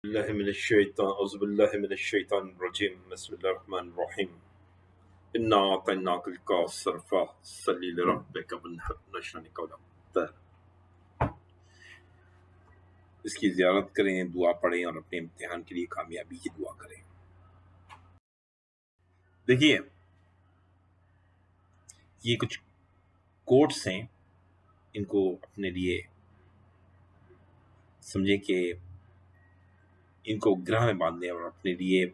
औज़ुबिल्लाहिमिनश्शैतानिर्रजीम बिस्मिल्लाहिर्रहमानिर्रहीम इन्ना अतैनाकल कौसर फसल्लि लिरब्बिका वन्हर नशनिक वलब्तर। इसकी ज़ियारत करें, दुआ पढ़ें और अपने इम्तिहान के लिए कामयाबी की दुआ करें। देखिए, ये कुछ कोट्स हैं, इनको अपने लिए समझें कि इनको ग्रह में बांध लें और अपने लिए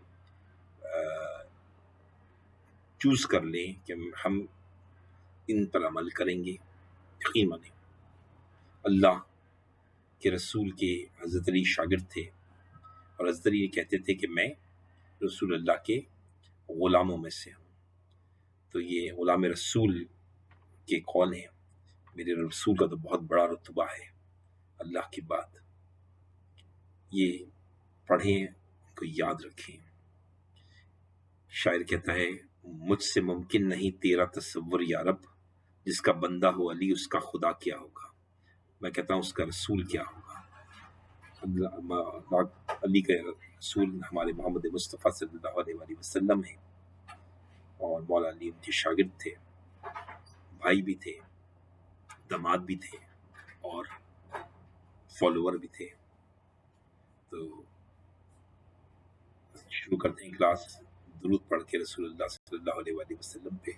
चूज कर लें कि हम इन पर अमल करेंगे। यकीन माने, अल्लाह के रसूल के हज़रत अली शागिर्द थे और हज़रत अली कहते थे कि मैं रसूल अल्लाह के ग़ुलामों में से हूँ। तो ये ग़ुलाम रसूल के कौल हैं। मेरे रसूल का तो बहुत बड़ा रुतबा है अल्लाह की बात। ये पढ़ें, इनको याद रखें। शायर कहता है, मुझसे मुमकिन नहीं तेरा तसव्वुर या रब, जिसका बंदा हो अली उसका खुदा क्या होगा। मैं कहता हूँ उसका रसूल क्या होगा। अली के रसूल हमारे मोहम्मद मुस्तफ़ा सल्लल्लाहु अलैहि वसल्लम हैं और मौला अली उनके शागिर्द थे, भाई भी थे, दामाद भी थे और फॉलोअर भी थे। तो शुरू करते हैं क्लास दुरूद पढ़ के रसूलुल्लाह सल्लल्लाहु अलैहि वसल्लम पे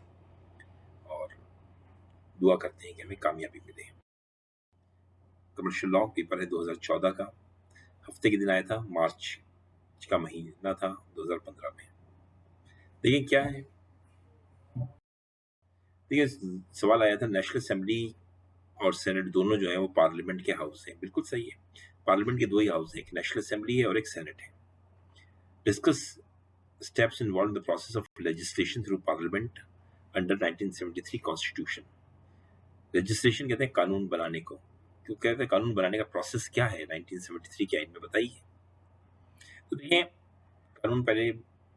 और दुआ करते हैं कि हमें कामयाबी मिले। कमर्शियल लॉ पेपर है 2014 का, हफ्ते के दिन आया था, मार्च का महीना था 2015 में। देखिए क्या है, देखिए सवाल आया था, नेशनल असेंबली और सेनेट दोनों जो है वो पार्लियामेंट के हाउस हैं। बिल्कुल सही है, पार्लियामेंट के दो ही हाउस हैं, एक नेशनल असेंबली है और एक सेनेट है। Discuss steps involve in the process of legislation through parliament under 1973 constitution. Legislation कहते हैं कानून बनाने को। क्यों कहते हैं कानून बनाने का प्रोसेस क्या है 1973 के आइन में, बताइए। तो देखिए, कानून पहले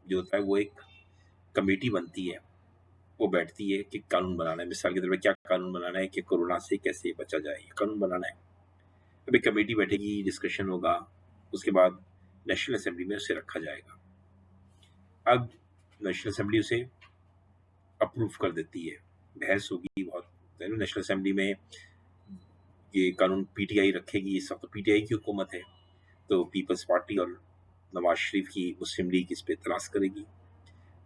जो होता है वो एक कमेटी बनती है, वो बैठती है कि कानून बनाना है। मिसाल के तौर पर क्या कानून बनाना है कि कोरोना से कैसे बचा जाए, ये कानून बनाना है। अभी कमेटी बैठेगी, डिस्कशन होगा, उसके बाद नेशनल असेंबली में उसे रखा जाएगा। अब नेशनल असेंबली उसे अप्रूव कर देती है, बहस होगी बहुत। नेशनल असेंबली में ये कानून पीटीआई रखेगी, इस वक्त तो पीटीआई की हुकूमत है, तो पीपल्स पार्टी और नवाज शरीफ की मुस्लिम लीग इस पर एतराज़ करेगी।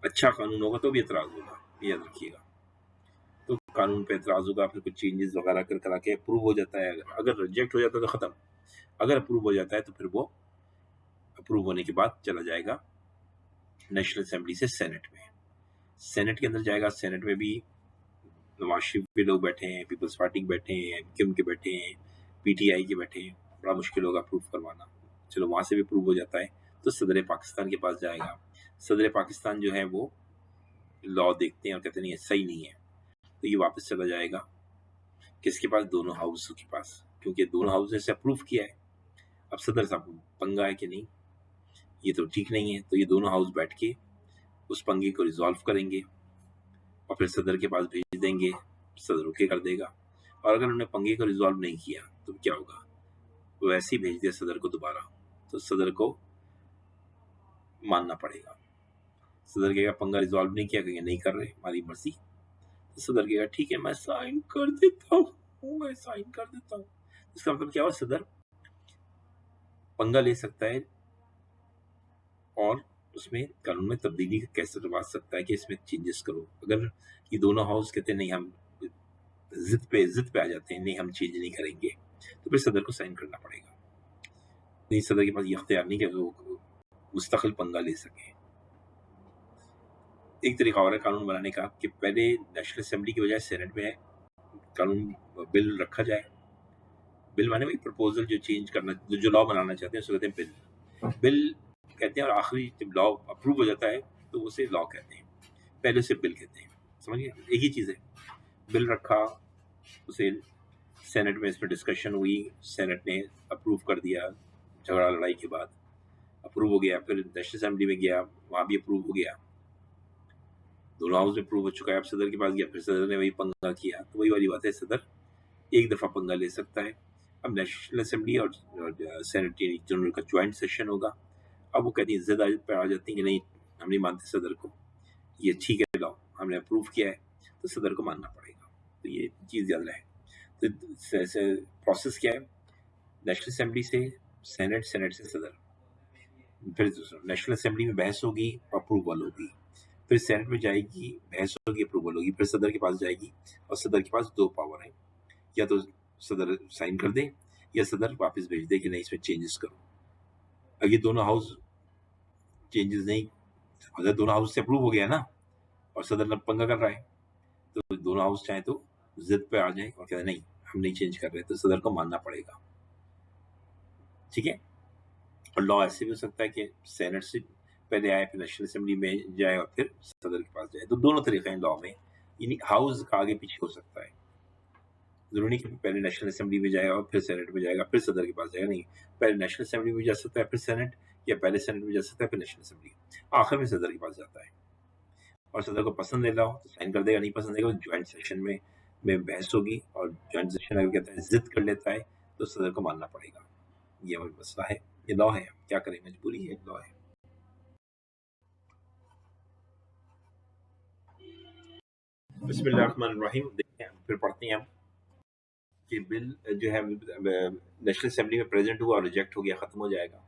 अच्छा कानून होगा तो भी एतराज़ होगा, याद रखिएगा। तो कानून पे एतराज़ होगा, फिर कुछ चेंजेस वगैरह करा के अप्रूव हो जाता है। अगर रिजेक्ट हो जाता है तो ख़त्म, अगर अप्रूव हो जाता है तो फिर वो अप्रूव होने के बाद चला जाएगा नेशनल असेंबली से सेनेट में। सेनेट के अंदर जाएगा, सेनेट में भी नवाज शरीफ के लोग बैठे हैं, पीपल्स पार्टी के बैठे हैं, एमक्यूएम के बैठे हैं, पीटीआई के बैठे हैं। बड़ा मुश्किल होगा अप्रूव करवाना। चलो वहाँ से भी अप्रूव हो जाता है तो सदर पाकिस्तान के पास जाएगा। सदर पाकिस्तान जो है वो लॉ देखते हैं और कहते नहीं सही नहीं है, तो ये वापस चला जाएगा किसके पास, दोनों हाउसों के पास, क्योंकि दोनों हाउस ने इसे अप्रूव किया है। अब सदर साहब को पंगा है कि नहीं, ये तो ठीक नहीं है, तो ये दोनों हाउस बैठ के उस पंगे को रिजॉल्व करेंगे और फिर सदर के पास भेज देंगे, सदर ओके कर देगा। और अगर उन्होंने पंगे को रिजॉल्व नहीं किया तो क्या होगा, वो ऐसे ही भेज दिया सदर को दोबारा, तो सदर को मानना पड़ेगा। सदर कहेगा पंगा रिजॉल्व नहीं किया, कहेंगे नहीं कर रहे, हमारी मर्जी। तो सदर कहेगा ठीक है मैं साइन कर देता हूँ, मैं साइन कर देता हूँ। इसका मतलब क्या हुआ, सदर पंगा ले सकता है और उसमें कानून में तब्दीली कैसे करवा सकता है कि इसमें चेंजेस करो। अगर ये दोनों हाउस कहते हैं नहीं, हम जिद पे आ जाते हैं, नहीं हम चेंज नहीं करेंगे, तो फिर सदर को साइन करना पड़ेगा। नहीं, सदर के पास ये अख्तियार नहीं कि वो मुस्तकिल पंगा ले सके। एक तरीका और है कानून बनाने का कि पहले नेशनल असेंबली की बजाय सेनेट में कानून बिल रखा जाए। बिल माने वही प्रपोजल जो चेंज करना, जो लॉ बनाना चाहते हैं उसको कहते हैं बिल कहते हैं। और आखिरी जब लॉ अप्रूव हो जाता है तो उसे लॉ कहते हैं, पहले उसे बिल कहते हैं। समझिए, एक ही चीज़ है। बिल रखा, उसे सेनेट में इसमें डिस्कशन हुई, सेनेट ने अप्रूव कर दिया, झगड़ा लड़ाई के बाद अप्रूव हो गया। फिर नेशनल असेंबली में गया, वहाँ भी अप्रूव हो गया, दोनों हाउस में अप्रूव हो चुका है। अब सदर के पास गया, फिर सदर ने वही पंगा किया। तो वही वाली बात है, सदर एक दफ़ा पंगा ले सकता है अब नेशनल असेंबली और सेनेट दोनों का ज्वाइंट सेशन होगा। अब वो कहती है जिद पर आ जाती है कि नहीं, हम नहीं मानते सदर को, ये ठीक है लॉ, हमने अप्रूव किया है तो सदर को मानना पड़ेगा। तो ये चीज़ याद रहे। तो प्रोसेस क्या है, नेशनल असेंबली से सेनेट, सेनेट से सदर, फिर नेशनल असेंबली में बहस होगी, अप्रूवल होगी, फिर सेनेट में जाएगी, बहस होगी, अप्रूवल होगी, फिर सदर के पास जाएगी और सदर के पास दो पावर है, या तो सदर साइन कर दे या सदर वापस भेज दे कि नहीं इसमें चेंजेस करो। अगर दोनों हाउस चेंजेस नहीं, अगर दोनों हाउस से अप्रूव हो गया ना और सदर ने पंगा कर रहा है, तो दोनों हाउस चाहे तो जिद पे आ जाए और कहते नहीं हम नहीं चेंज कर रहे, तो सदर को मानना पड़ेगा। ठीक है। और लॉ ऐसे भी हो सकता है कि सेनेट से पहले आए, फिर नेशनल असेंबली में जाए और फिर सदर के पास जाए। तो दोनों तरीके हैं लॉ में, यानी हाउस का आगे पीछे हो सकता है। जरूरी नहीं कि पहले नेशनल असेंबली में जाएगा और फिर सेनेट में जाएगा फिर सदर के पास जाएगा, नहीं, पहले नेशनल असेंबली में जा सकता है फिर सेनेट, या पहले सेनेट में जा सकता है फिर नेशनल असेंबली, आखिर में सदर के पास जाता है। और सदर को पसंद ले हो तो साइन कर देगा, नहीं पसंद देगा ज्वाइंट सेशन में बहस होगी, और ज्वाइंट सेशन अगर कहता है जिद कर लेता है तो सदर को मानना पड़ेगा। ये वही मसला है, ये लॉ है, क्या करें, मजबूरी है, लॉ है। बिस्मिल्लाहिर्रहमानिर्रहीम। देखते हैं, फिर पढ़ते हैं हम कि बिल जो है नेशनल असेंबली में प्रेजेंट हुआ और रिजेक्ट हो गया, खत्म हो जाएगा।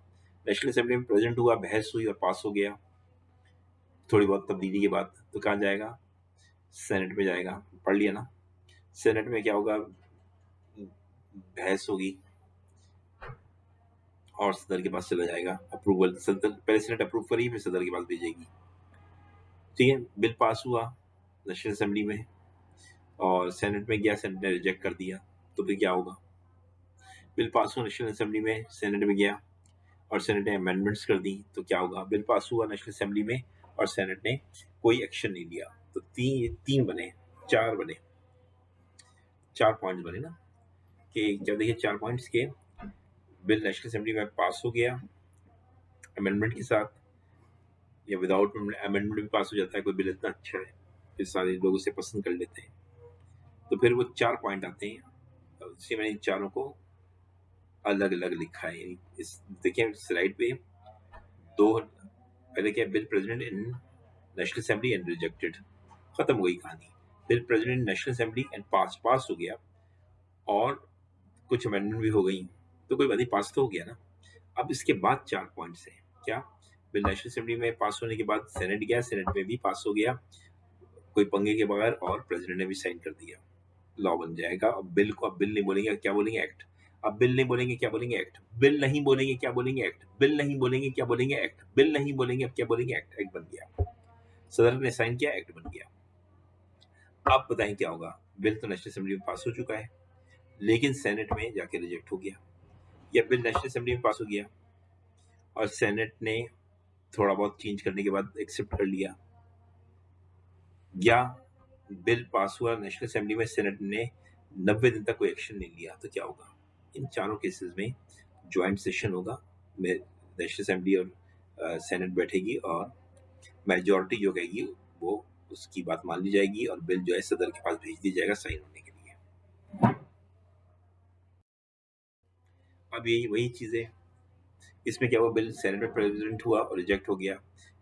नेशनल असेंबली में प्रेजेंट हुआ, बहस हुई और पास हो गया, थोड़ी बहुत तब्दीली के बाद, तो कहाँ जाएगा, सेनेट में जाएगा। पढ़ लिया ना। सेनेट में क्या होगा, बहस होगी और सदर के पास चला जाएगा, अप्रूवल, सदर पहले सेनेट अप्रूव करेगी फिर सदर के पास भेजेगी। ठीक है। बिल पास हुआ नेशनल असेंबली में और सेनेट में गया, सेनेट ने रिजेक्ट कर दिया, तो फिर क्या होगा, बिल पास हुआ नेशनल असेंबली में, सेनेट में गया और सेनेट ने अमेंडमेंट्स कर दी, तो क्या होगा, बिल पास हुआ नेशनल असेंबली में और सेनेट ने कोई एक्शन नहीं लिया, तो तीन बने, चार बने, 4 पॉइंट्स बने ना, कि क्या देखिए 4 पॉइंट्स के, बिल नेशनल असेंबली में पास हो गया अमेंडमेंट के साथ, या विदाउट अमेंडमेंट भी पास हो जाता है, कोई बिल इतना अच्छा है फिर सारे लोग उसे पसंद कर लेते हैं, तो फिर वो 4 पॉइंट आते हैं। इसलिए मैंने इन चारों को अलग अलग लिखा है। इस देखिए स्लाइड पे दो, पहले क्या, bill present in national assembly and rejected, खत्म हो गई कहानी। Bill present national assembly and pass हो गया और कुछ अमेंडमेंट भी हो गई, तो कोई बात नहीं, पास तो हो गया ना। अब इसके बाद 4 पॉइंट्स हैं, क्या, बिल नेशनल असेंबली में पास होने के बाद सेनेट गया, सेनेट में भी पास हो गया कोई पंगे के बगैर, और प्रेसिडेंट ने भी साइन कर दिया, लॉ बन जाएगा। अब बिल को, अब बिल नहीं बोलेंगे, क्या बोलेंगे, एक्ट। अब बिल नहीं बोलेंगे, क्या बोलेंगे, एक्ट। बिल नहीं बोलेंगे, क्या बोलेंगे, एक्ट। बिल नहीं बोलेंगे, क्या बोलेंगे, एक्ट। बिल नहीं बोलेंगे, अब क्या बोलेंगे, एक्ट। एक्ट बन गया, सदर ने साइन किया, एक्ट बन गया। अब बताएं क्या होगा, बिल तो नेशनल असेंबली में पास हो चुका है लेकिन सेनेट में जाके रिजेक्ट हो गया, या बिल नेशनल असेंबली में पास हो गया और सेनेट ने थोड़ा बहुत चेंज करने के बाद एक्सेप्ट कर लिया, या बिल पास हुआ नेशनल असेंबली में, सेनेट ने 90 दिन तक कोई एक्शन नहीं लिया, तो क्या होगा। इन चारों केसेस में ज्वाइंट सेशन होगा, नेशनल असेंबली और सेनेट बैठेगी और मेजॉरिटी जो कहेगी वो उसकी बात मान ली जाएगी और बिल जो है सदर के पास भेज दिया जाएगा साइन होने के लिए। अब यही वही चीजें, इसमें क्या हुआ, बिल सेनेट में प्रेजेंट हुआ और रिजेक्ट हो गया,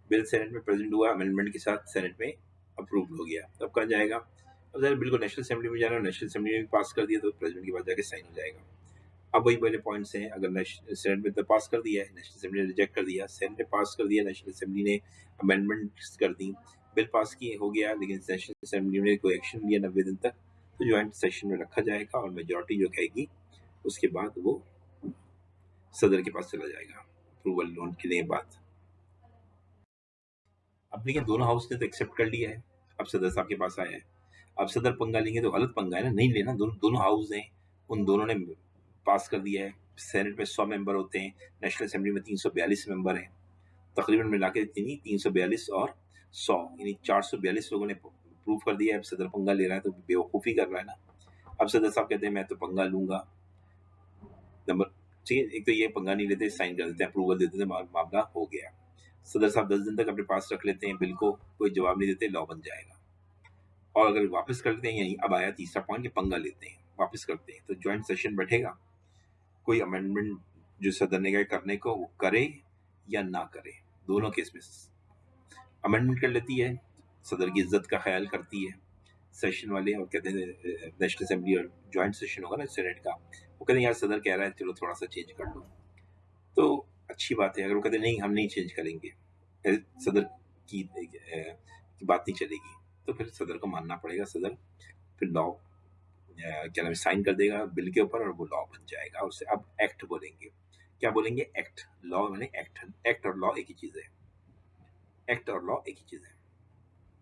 बिल सेनेट में प्रेजेंट हुआ अमेंडमेंट के साथ, सेनेट में अप्रूव हो गया, तब कहाँ जाएगा, अब जरा बिल को नेशनल असेंबली में जाना, नेशनल असेंबली में पास कर दिया तो प्रेसिडेंट के पास जाके साइन हो जाएगा। अब वही पहले पॉइंट्स हैं, अगर सेनेट में तो पास कर दिया है, नेशनल असेंबली ने रिजेक्ट कर दिया, सेनेट ने पास कर दिया, नेशनल असेंबली ने अमेंडमेंट्स कर दी, बिल पास किए हो गया लेकिन नेशनल असेंबली ने कोई एक्शन लिया 90 दिन तक, तो ज्वाइंट सेशन में रखा जाएगा और मेजोरिटी जो कहेगी उसके बाद वो सदर के पास चला जाएगा अप्रूवल लोन के लिए बात। अब देखिए दोनों हाउस ने तो एक्सेप्ट कर लिया है, अब सदर साहब के पास आया है, अब सदर पंगा लेंगे तो गलत पंगा है ना, नहीं लेना, दोनों हाउस हैं, उन दोनों ने पास कर दिया है। सेनेट में 100 मेंबर होते हैं, नेशनल असेंबली में 342 मेंबर हैं, तकरीबन मिला के 342 और 100 यानी 442 लोगों ने अप्रूव कर दिया है। अब सदर पंगा ले रहा है तो बेवकूफ़ी कर रहा है ना। अब सदर साहब कहते हैं मैं तो पंगा लूंगा, नंबर, ठीक है, एक तो ये पंगा नहीं लेते, साइन कर देते हैं, अप्रूवल दे देते हैं, मामला हो गया। सदर साहब 10 दिन तक अपने पास रख लेते हैं बिल को, कोई जवाब नहीं देते, लॉ बन जाएगा। और अगर वापस कर लेते हैं, यही अब आया तीसरा पॉइंट कि पंगा लेते हैं, वापस करते हैं, तो ज्वाइंट सेशन बैठेगा कोई अमेंडमेंट जो सदन ने कहा करने को वो करे या ना करे, दोनों केस में अमेंडमेंट कर लेती है, सदर की इज्जत का ख्याल करती है। सेशन वाले और कहते हैं नेशनल असेंबली और ज्वाइंट सेशन होगा ना सेनेट का, वो कहते हैं यार सदर कह रहा है चलो थोड़ा सा चेंज कर लो, तो अच्छी बात है। अगर वो कहते हैं नहीं हम नहीं चेंज करेंगे, सदर की बात नहीं चलेगी, तो फिर सदर को मानना पड़ेगा। सदर फिर लॉ क्या नाम साइन कर देगा बिल के ऊपर और वो लॉ बन जाएगा। उसे अब एक्ट बोलेंगे। क्या बोलेंगे? एक्ट। लॉ मैंने एक्ट, एक्ट और लॉ एक ही चीज है। एक्ट और लॉ एक ही चीज है।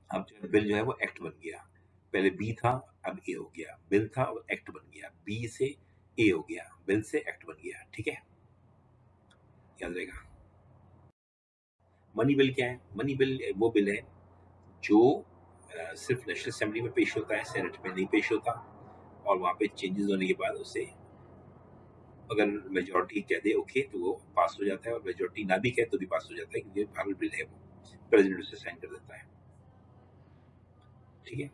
अब जो बिल जो है वो एक्ट बन गया। पहले बी था, अब ए हो गया। बिल था, अब एक्ट बन गया। बी से ए हो गया, बिल से एक्ट बन गया। ठीक है, याद रहेगा। मनी बिल क्या है? मनी बिल वो बिल है जो सिर्फ नेशनल असेंबली में पेश होता है, सेनेट में नहीं पेश होता, और वहां पे चेंजेस होने के बाद उसे अगर मेजोरिटी कह दे ओके तो वो पास हो जाता है, और मेजोरिटी ना भी कहे तो भी पास हो जाता है, क्योंकि फाइनल बिल है वो, प्रेसिडेंट उसे साइन कर देता है। ठीक है,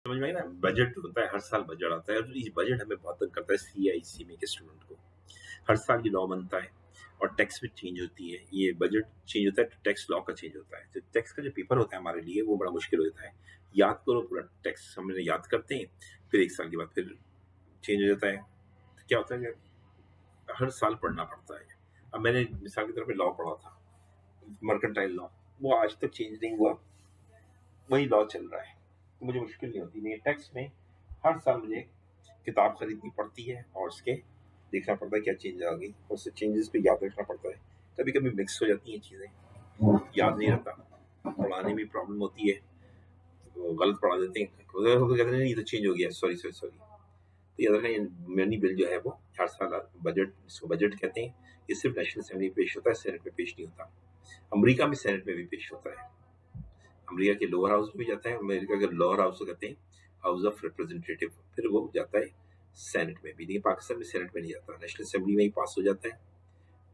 समझ में आई ना? बजट होता है, हर साल बजट आता है, और इस बजट हमें बहुत तंग करता है सीआईसी में के स्टूडेंट को। हर साल ये लॉ बनता है और टैक्स भी चेंज होती है। ये बजट चेंज होता है तो टैक्स लॉ का चेंज होता है। तो टैक्स का जो पेपर होता है हमारे लिए वो बड़ा मुश्किल होता है। याद करो पूरा टैक्स, हम याद करते हैं, फिर एक साल के बाद फिर चेंज हो जाता है। तो क्या होता है कि हर साल पढ़ना पड़ता है। अब मैंने मिसाल के तौर पे लॉ पढ़ा था, मर्केंटाइल लॉ, वो आज तक चेंज नहीं हुआ, वही लॉ चल रहा है। तो मुझे मुश्किल नहीं होती। नहीं, टैक्स में हर साल मुझे किताब खरीदनी पड़ती है और उसके देखना पड़ता है क्या चेंज आ गई, और उससे चेंजेस पे याद रखना पड़ता है। कभी कभी मिक्स हो जाती हैं चीज़ें, याद नहीं रहता, पढ़ाने में प्रॉब्लम होती है, तो गलत पढ़ा देते हैं, कहते हैं नहीं ये तो चेंज हो गया, सॉरी सॉरी सॉरी। तो याद रखना ये मनी बिल जो है वो हर साल बजट, इसको बजट कहते हैं। ये सिर्फ नेशनल असेंबली में पेश होता है, सेनेट में पेश नहीं होता। अमेरिका में सेनेट में भी पेश होता है, अमेरिका के लोअर हाउस में भी जाता है। अमेरिका के लोअर हाउस को कहते हैं हाउस ऑफ रिप्रेजेंटेटिव, फिर वो जाता है सेनेट में भी। लेकिन पाकिस्तान में सेनेट में नहीं जाता, नेशनल असेंबली में ही पास हो जाता है।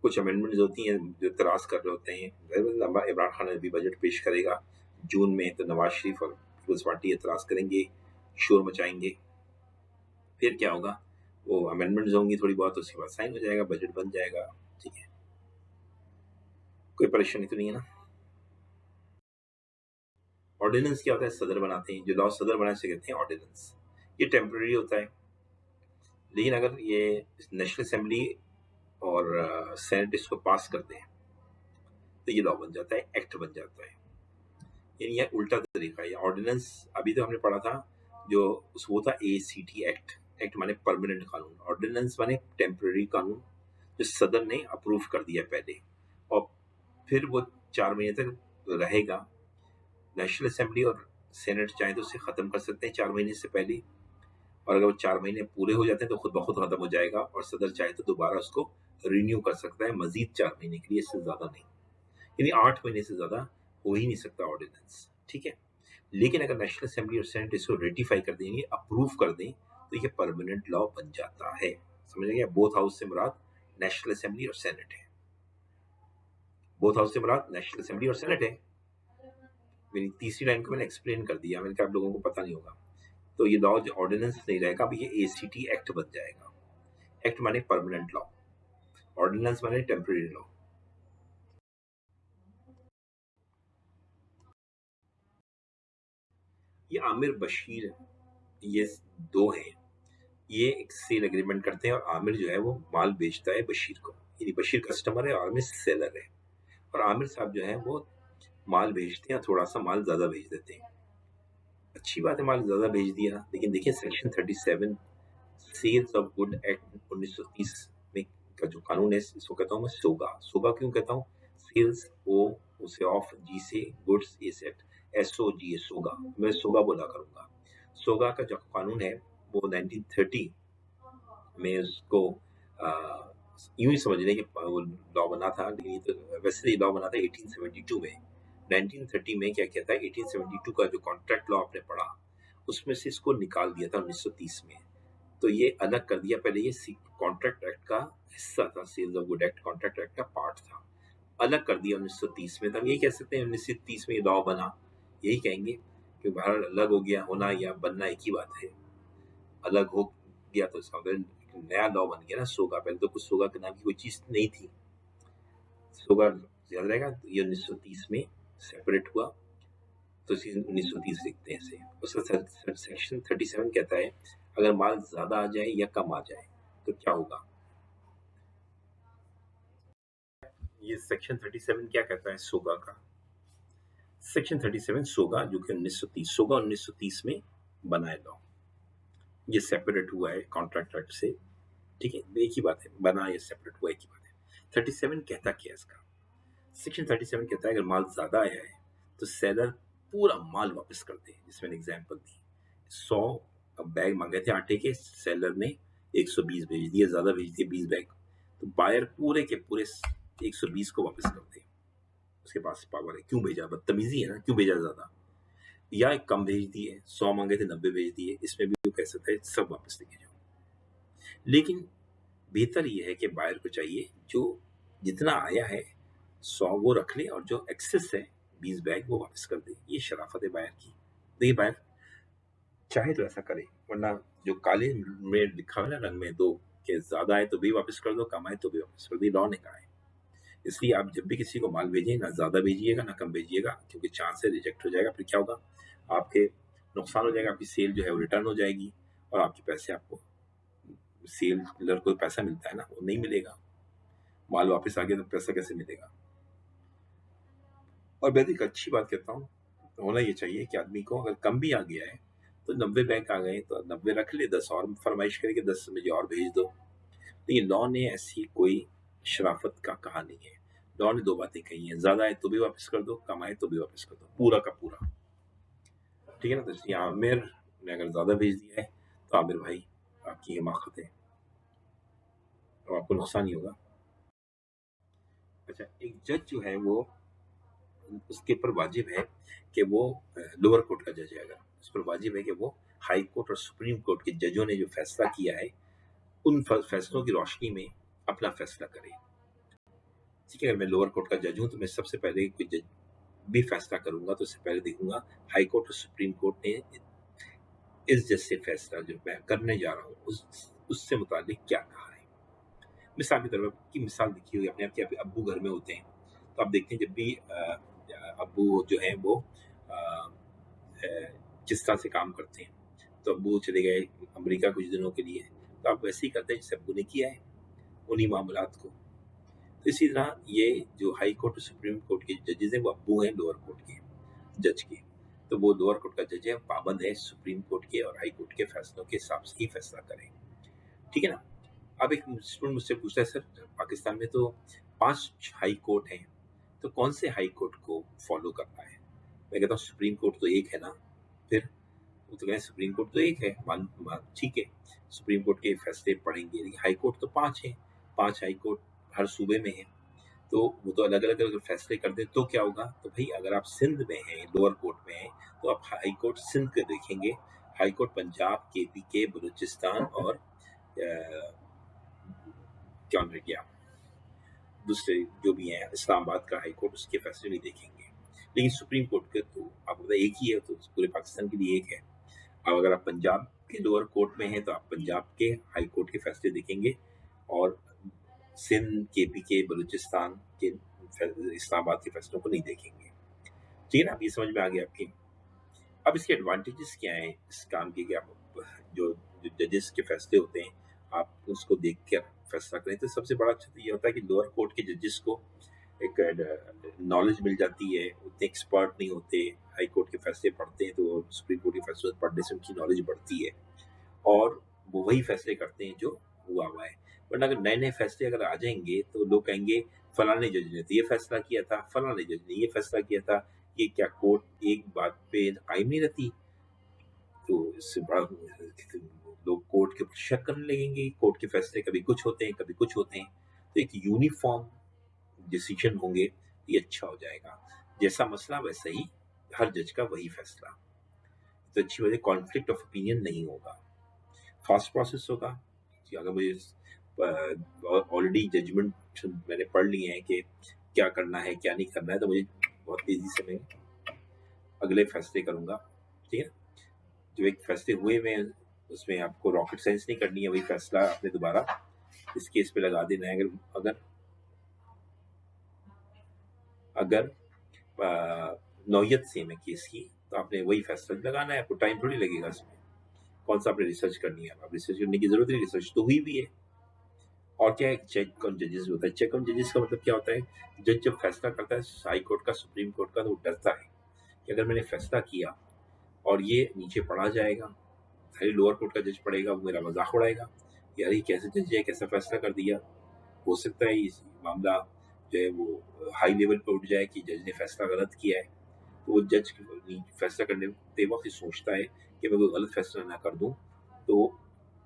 कुछ अमेंडमेंट्स होती हैं जो तराज कर रहे होते हैं। इमरान खान अभी बजट पेश करेगा जून में, तो नवाज शरीफ और पीपल्स पार्टी एतराज करेंगे, शोर मचाएंगे। फिर क्या होगा, वो अमेंडमेंट्स होंगी थोड़ी बहुत, उसके बाद साइन हो जाएगा, बजट बन जाएगा। ठीक है, कोई परेशानी तो नहीं है ना? ऑर्डिनेंस क्या होता है? सदर बनाते हैं, जो लॉ सदर बनाए से कहते हैं ऑर्डिनेंस। ये टेम्पररी होता है, लेकिन अगर ये नेशनल असेंबली और सेनेट इसको पास कर दें तो ये लॉ बन जाता है, एक्ट बन जाता है। यानी यह उल्टा तरीका है। ऑर्डिनेंस अभी तो हमने पढ़ा था, जो वो था ACT एक्ट। एक्ट माने परमानेंट कानून, ऑर्डिनेंस माने टेम्पररी कानून जो सदन ने अप्रूव कर दिया पहले, और फिर वो 4 महीने तक रहेगा। नेशनल असेंबली और सेनेट चाहे तो उसे खत्म कर सकते हैं 4 महीने से पहले, और अगर वो 4 महीने पूरे हो जाते हैं तो खुद ब खुद खत्म हो जाएगा, और सदर चाहे तो दोबारा उसको रिन्यू कर सकता है मजीद 4 महीने के लिए, इससे ज्यादा नहीं। यानी 8 महीने से ज्यादा हो ही नहीं सकता ऑर्डिनेंस। ठीक है, लेकिन अगर नेशनल असेंबली और सेनेट इसको रेटिफाई कर देंगे, अप्रूव कर दें, तो ये परमानेंट लॉ बन जाता है। समझ गए? बोथ हाउस से मुराद नेशनल असेंबली और सेनेट है। बोथ हाउस से मुराद नेशनल असेंबली और सेनेट है। मेरी तीसरी लाइन को मैंने एक्सप्लेन कर दिया, मैंने कहा आप लोगों को पता नहीं होगा। तो ये लॉ ऑर्डिनेंस नहीं रहेगा, अब ये ACT एक्ट बन जाएगा। एक्ट माने परमानेंट लॉ, ऑर्डिनेंस माने टेम्पररी लॉ। ये आमिर बशीर, ये दो हैं, ये एक सेल एग्रीमेंट करते हैं, और आमिर जो है वो माल बेचता है बशीर को, यानी बशीर कस्टमर है और आमिर सेलर है। और आमिर साहब जो है वो माल भेजते हैं, थोड़ा सा माल ज्यादा भेज देते हैं। अच्छी बात है, माल ज्यादा भेज दिया, लेकिन देखिए section 37 sales of good act 1930 में का जो कानून है, इसको कहता हूँ मैं सोगा। सोगा क्यों कहता हूँ? सेल्स ओ उसे ऑफ, जी से गुड्स, ए से एक्ट, SOGA, सोगा। मैं सोगा बोला करूंगा। सोगा का जो कानून है वो 1930 में उसको यूं ही समझ लें कि वो लॉ बना था, लेकिन ये तो वैसे ही लॉ बना था 1872 में। 1930 में क्या कहता है, 1872 का जो कॉन्ट्रैक्ट लॉ आपने पढ़ा उसमें से इसको निकाल दिया था 1930 में। तो ये अलग कर दिया, पहले ये कॉन्ट्रैक्ट एक्ट का हिस्सा था, sales of good act contract act का पार्ट था, अलग कर दिया 1930 में। तो हम यही कह सकते हैं 1930 में ये लॉ बना, यही कहेंगे। कि भारत अलग हो गया, होना या बनना एक ही बात है। अलग हो गया तो इसका मतलब नया लॉ बन गया ना सोगा। पहले तो कुछ सोगा के नाम की कोई चीज नहीं थी। सोगा याद रहेगा, ये 1930 में सेपरेट हुआ, तो इसी 1930 लिखते हैं इसे। उसका सेक्शन 37 कहता है अगर माल ज्यादा आ जाए या कम आ जाए तो क्या होगा। ये सेक्शन 37 क्या कहता है सोगा का। सेक्शन 37 सोगा जो कि 1930 सोगा 1930 में बनाया लॉ। ये सेपरेट हुआ है कॉन्ट्रैक्ट एक्ट से, ठीक है, एक ही बात है, बना या सेपरेट हुआ एक ही बात है। 37 कहता क्या है इसका। सेक्शन 37 कहता है अगर माल ज्यादा आया है तो सेलर पूरा माल वापस कर दे। जिसमें एग्जाम्पल दी, 100 बैग मांगे थे आटे के, सेलर ने 120 भेज दिए, ज्यादा भेज दिए 20 बैग, तो बायर पूरे के पूरे 120 को वापस कर दे। उसके पास पावर है, क्यों भेजा, बदतमीजी है ना, क्यों भेजा ज्यादा। या कम भेज दिए, 100 मांगे थे 90 भेज दिए, इसमें भी वो कह सकता है सब वापस लेके जाओ। लेकिन बेहतर ये है कि बायर को चाहिए जो जितना आया है 100 वो रख ले और जो एक्सेस है 20 बैग वो वापस कर दे। ये शराफत है बायर की। देखिए बायर चाहे तो ऐसा करे, वरना जो काले में लिखा है ना रंग में दो कि ज्यादा है तो भी वापस कर दो, कम आए तो भी वापस कर दो, लॉ ने कहा है। इसलिए आप जब भी किसी को माल भेजें ना ज्यादा भेजिएगा ना कम भेजिएगा, क्योंकि चांस है रिजेक्ट हो जाएगा। फिर क्या होगा, आपके नुकसान हो जाएगा, आपकी सेल जो है वो रिटर्न हो जाएगी और आपके पैसे आपको, सेलर को पैसा मिलता है ना, वो नहीं मिलेगा। माल वापस आ गया तो पैसा कैसे मिलेगा। और मैं तो एक अच्छी बात कहता हूँ, होना ये चाहिए कि आदमी को अगर कम भी आ गया है तो 90 बैंक आ गए तो 90 रख ले, 10 और फरमाइश करके 10 मुझे और भेज दो। लेकिन लॉ ने ऐसी कोई शराफत का कहा नहीं है। लॉ ने दो बातें कही हैं, ज्यादा है तो भी वापस कर दो, कम आए तो भी वापस कर दो, पूरा का पूरा, ठीक है ना। तो इसलिए आमिर ने अगर ज्यादा भेज दिया है तो आमिर भाई आपकी हिमाकत है और आपको नुकसान ही होगा। अच्छा, एक जज जो है वो, उसके ऊपर वाजिब है कि वो लोअर कोर्ट का जज है, अगर उस पर वाजिब है कि वो हाई कोर्ट और सुप्रीम कोर्ट के जजों ने जो फैसला किया है उन फैसलों की रोशनी में अपना फैसला करे। ठीक है, अगर मैं लोअर कोर्ट का जज हूं तो मैं सबसे पहले कोई जज भी फैसला करूंगा तो उससे पहले देखूंगा हाई कोर्ट और सुप्रीम कोर्ट ने इस जज से फैसला जो मैं करने जा रहा हूँ उससे मुतालिक क्या कहा है। मिसाल की तरफ की मिसाल देखी होगी अपने आप के, अब्बू घर में होते हैं तो आप देखते हैं जब भी अब्बू जो है वो जिस तरह से काम करते हैं, तो अब्बू चले गए अमेरिका कुछ दिनों के लिए, तो आप वैसे ही करते हैं जैसे अब्बू ने किया है उन्हीं मामलात को। तो इसी तरह ये जो हाई कोर्ट और सुप्रीम कोर्ट के जजेस हैं वो अब्बू हैं लोअर कोर्ट के जज के। तो वो लोअर कोर्ट का जज है, पाबंद है सुप्रीम कोर्ट के और हाई कोर्ट के फैसलों के हिसाब से ही फैसला करें, ठीक है ना। अब एक स्टूडेंट मुझसे पूछता है सर पाकिस्तान में तो 5 हाई कोर्ट हैं, तो कौन से हाई कोर्ट को फॉलो करना है। मैं कहता हूँ सुप्रीम कोर्ट तो एक है ना। फिर वो तो कहें सुप्रीम कोर्ट तो एक है, मान ठीक है, सुप्रीम कोर्ट के फैसले पढ़ेंगे, लेकिन हाई कोर्ट तो 5 हैं, 5 हाई कोर्ट हर सूबे में है, तो वो तो अलग अलग अगर फैसले कर दे तो क्या होगा। तो भाई अगर आप सिंध में हैं, लोअर कोर्ट में हैं, तो आप हाई कोर्ट सिंध के देखेंगे, high court Punjab, KPK, Balochistan और क्या रह गया दूसरे जो भी हैं, इस्लामाबाद का हाई कोर्ट, उसके फैसले नहीं देखेंगे। लेकिन सुप्रीम कोर्ट के तो आपको पता एक ही है, तो पूरे पाकिस्तान के लिए एक है। अब अगर आप पंजाब के लोअर कोर्ट में हैं तो आप पंजाब के हाई कोर्ट के फैसले देखेंगे और सिंध, KPK, बलूचिस्तान के इस्लामाबाद के फैसलों को नहीं देखेंगे, ठीक है ना। अब ये समझ में आ गया आपकी। अब इसके एडवांटेजेस क्या हैं इस काम के, कि आप जो जजेस के फैसले होते हैं आप उसको देख कर फैसला करें। तो सबसे बड़ा अच्छा तो ये होता है कि लोअर कोर्ट के जजेस को एक नॉलेज मिल जाती है, उतने एक्सपर्ट नहीं होते। हाई कोर्ट के फैसले पढ़ते हैं तो सुप्रीम कोर्ट के फैसले पढ़ने से उनकी नॉलेज बढ़ती है और वो वही फैसले करते हैं जो हुआ है। वरना अगर नए नए फैसले अगर आ जाएंगे तो लोग कहेंगे फलाने जज ने तो ये फैसला किया था, फलाने जज ने ये फैसला किया था। ये क्या कोर्ट एक बात पे कायम नहीं रहती। तो इससे बड़ा लोग कोर्ट के ऊपर शक करने लगेंगे, कोर्ट के फैसले कभी कुछ होते हैं कभी कुछ होते हैं। तो एक यूनिफॉर्म डिसीजन होंगे, ये अच्छा हो जाएगा। जैसा मसला वैसा ही हर जज का वही फैसला, तो अच्छी वजह कॉन्फ्लिक्ट ऑफ ओपिनियन नहीं होगा, फास्ट प्रोसेस होगा। कि अगर मुझे ऑलरेडी जजमेंट मैंने पढ़ लिए हैं कि क्या करना है क्या नहीं करना है, तो मुझे बहुत तेजी से मैं अगले फैसले करूंगा ठीक है। जो एक फैसले हुए हुए हैं उसमें आपको रॉकेट साइंस नहीं करनी है, वही फैसला आपने दोबारा इस केस पे लगा देना है। अगर अगर अगर नौयत सेम है केस की, तो आपने वही फैसला लगाना है, आपको टाइम थोड़ी लगेगा इसमें। कौन सा आपने रिसर्च करनी है, आप रिसर्च करने की जरूरत नहीं, रिसर्च तो हुई भी है। और क्या है, चेक ऑन जजेस होता है। चेक ऑन जजेस का मतलब क्या होता है, जज जब फैसला करता है हाई कोर्ट का, सुप्रीम कोर्ट का, तो वो डरता है कि अगर मैंने फैसला किया और ये नीचे पढ़ा जाएगा, खाली लोअर कोर्ट का जज पढ़ेगा, वो मेरा मजाक उड़ाएगा, यार ये कैसे जज है, कैसा फैसला कर दिया। हो सकता है ये मामला जो है वो हाई लेवल पे उठ जाए कि जज ने फैसला गलत किया है। तो वो जज फैसला करने वक्त ही सोचता है कि मैं कोई गलत फैसला ना कर दूं, तो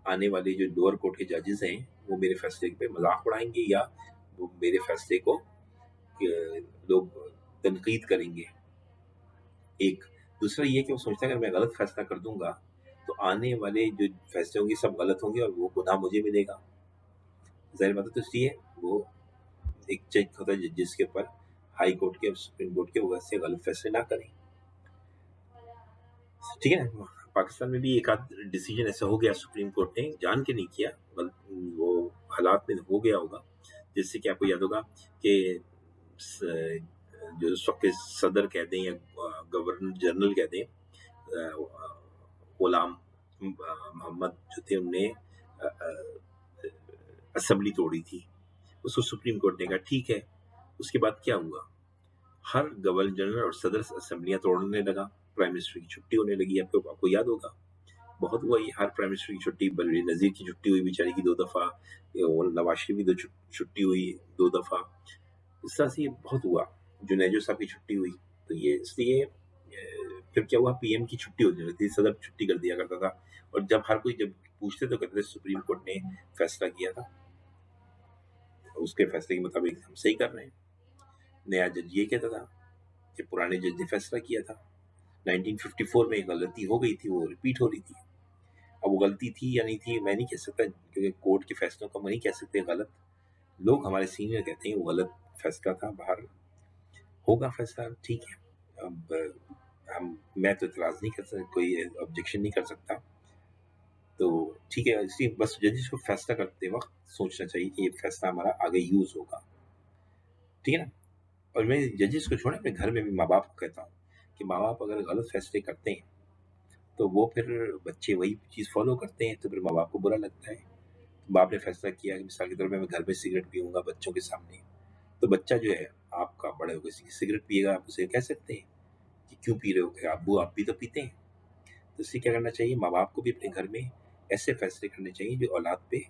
आने वाले जो लोअर कोर्ट के जजेस हैं वो मेरे फैसले पे मजाक उड़ाएंगे, या वो मेरे फैसले को लोग तनकीद करेंगे। एक दूसरा ये कि वो सोचता है अगर मैं गलत फैसला कर दूंगा तो आने वाले जो फैसले होंगे सब गलत होंगे और वो गुनाह मुझे मिलेगा। जाहिर बात है, तो इसलिए वो एक चेक होता है जिसके ऊपर हाई कोर्ट के और सुप्रीम कोर्ट के वो वैसे गलत फैसले ना करें। ठीक है ना। पाकिस्तान में भी एक आध डिसीजन ऐसा हो गया, सुप्रीम कोर्ट ने जान के नहीं किया, वो हालात में हो गया होगा। जिससे कि आपको याद होगा कि जो उस वक्त के सदर कह दें या गवर्नर जनरल कह दें, गुलाम मोहम्मद जो थे, उनने असेंबली तोड़ी थी। उसको सुप्रीम कोर्ट ने कहा ठीक है। उसके बाद क्या हुआ, हर गवर्नर जनरल और सदर असेंबलियां तोड़ने लगा, प्राइम मिनिस्टर की छुट्टी होने लगी। आपको याद होगा, बहुत हुआ ये, हर प्राइम मिनिस्टर की छुट्टी, बलवीर नजीर की छुट्टी हुई बेचारी की 2 दफा, नवाज शरीफ की छुट्टी हुई 2 दफा। इस तरह से ये बहुत हुआ, जुनेजो साहब की छुट्टी हुई। तो ये इसलिए फिर क्या हुआ, पीएम की छुट्टी होती रहती थी, सदर छुट्टी कर दिया करता था। और जब हर कोई जब पूछते तो कहते थे सुप्रीम कोर्ट ने फैसला किया था, उसके फैसले के मुताबिक हम सही कर रहे हैं। नया जज ये कहता था कि पुराने जज ने फैसला किया था, 1954 में एक गलती हो गई थी, वो रिपीट हो रही थी। अब वो गलती थी या नहीं थी मैं नहीं कह सकता, क्योंकि कोर्ट के फैसलों को हम नहीं कह सकते गलत। लोग हमारे सीनियर कहते हैं वो गलत फैसला था, बाहर होगा फैसला, ठीक है। अब हम मैं तो इतराज नहीं कर सकता, कोई ऑब्जेक्शन नहीं कर सकता, तो ठीक है। इसलिए बस जजेस को फैसला करते वक्त सोचना चाहिए कि ये फैसला हमारा आगे यूज होगा, ठीक है ना। और मैं जजेस को छोड़े अपने घर में भी माँ बाप को कहता हूँ कि माँ बाप अगर गलत फैसले करते हैं तो वो फिर बच्चे वही चीज़ फॉलो करते हैं, तो फिर माँ बाप को बुरा लगता है। तो बाप ने फैसला किया कि मिसाल के तौर पे मैं घर में सिगरेट पीऊंगा बच्चों के सामने, तो बच्चा जो है आपका बड़े होकर सिगरेट पिएगा, आप उसे कह सकते हैं कि क्यों पी रहे हो, क्या अब्बू आप भी तो पीते हैं। तो इससे क्या करना चाहिए, माँ बाप को भी अपने घर में ऐसे फैसले करने चाहिए जो औलाद पे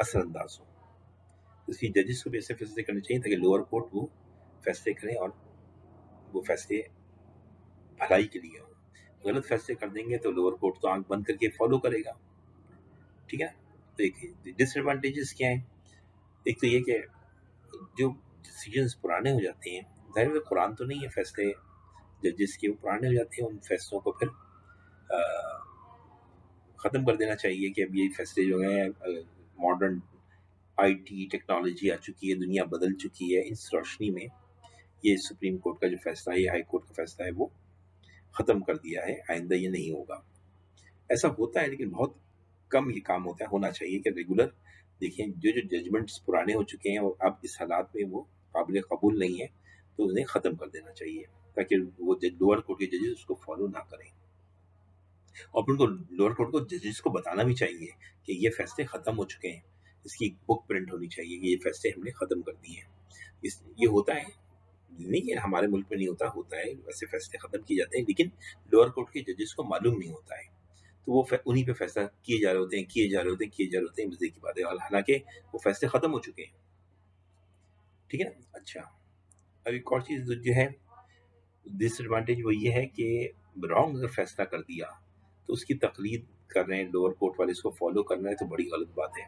असरअंदाज हो। तो इसलिए जजेस को भी ऐसे फैसले करने चाहिए ताकि लोअर कोर्ट वो फैसले करें और वो फैसले भलाई के लिए हो। गलत फैसले कर देंगे तो लोअर कोर्ट तो आंख बंद करके फॉलो करेगा, ठीक है। तो एक डिसएडवांटेजेस क्या है, एक तो ये कि जो डिसीजंस पुराने हो जाते हैं, जाहिर है कुरान तो नहीं है, फैसले जजेस के वो पुराने हो जाते हैं, उन फैसलों को फिर ख़त्म कर देना चाहिए कि अब ये फैसले जो हैं, मॉडर्न आईटी टेक्नोलॉजी आ चुकी है, दुनिया बदल चुकी है, इस रोशनी में ये सुप्रीम कोर्ट का जो फैसला है, हाई कोर्ट का फैसला है, वो ख़त्म कर दिया है, आइंदा ये नहीं होगा। ऐसा होता है लेकिन बहुत कम ये काम होता है, होना चाहिए कि रेगुलर देखिए जो जो जजमेंट्स पुराने हो चुके हैं और अब इस हालात में वो काबिल कबूल नहीं है, तो उन्हें ख़त्म कर देना चाहिए ताकि वो लोअर कोर्ट के जजेस उसको फॉलो ना करें। और फिर उनको लोअर कोर्ट को जजेस को बताना भी चाहिए कि ये फैसले ख़त्म हो चुके हैं, इसकी बुक प्रिंट होनी चाहिए कि ये फैसले हमने ख़त्म कर दिए हैं। ये होता है, नहीं कि हमारे मुल्क में नहीं होता, होता है, वैसे फैसले ख़त्म किए जाते हैं, लेकिन लोअर कोर्ट के जजेस को मालूम नहीं होता है, तो वो उन्हीं पे फैसला किए जा रहे होते हैं, किए जा रहे होते हैं, किए जा रहे होते हैं, मजे की बात है, और हालांकि वो फैसले खत्म हो चुके हैं, ठीक है ना। अच्छा, अब एक और चीज़ जो है डिसएडवांटेज, वो ये है कि रॉन्ग अगर फैसला कर दिया तो उसकी तकलीद कर रहे हैं लोअर कोर्ट वाले, इसको फॉलो करना है तो बड़ी गलत बात है।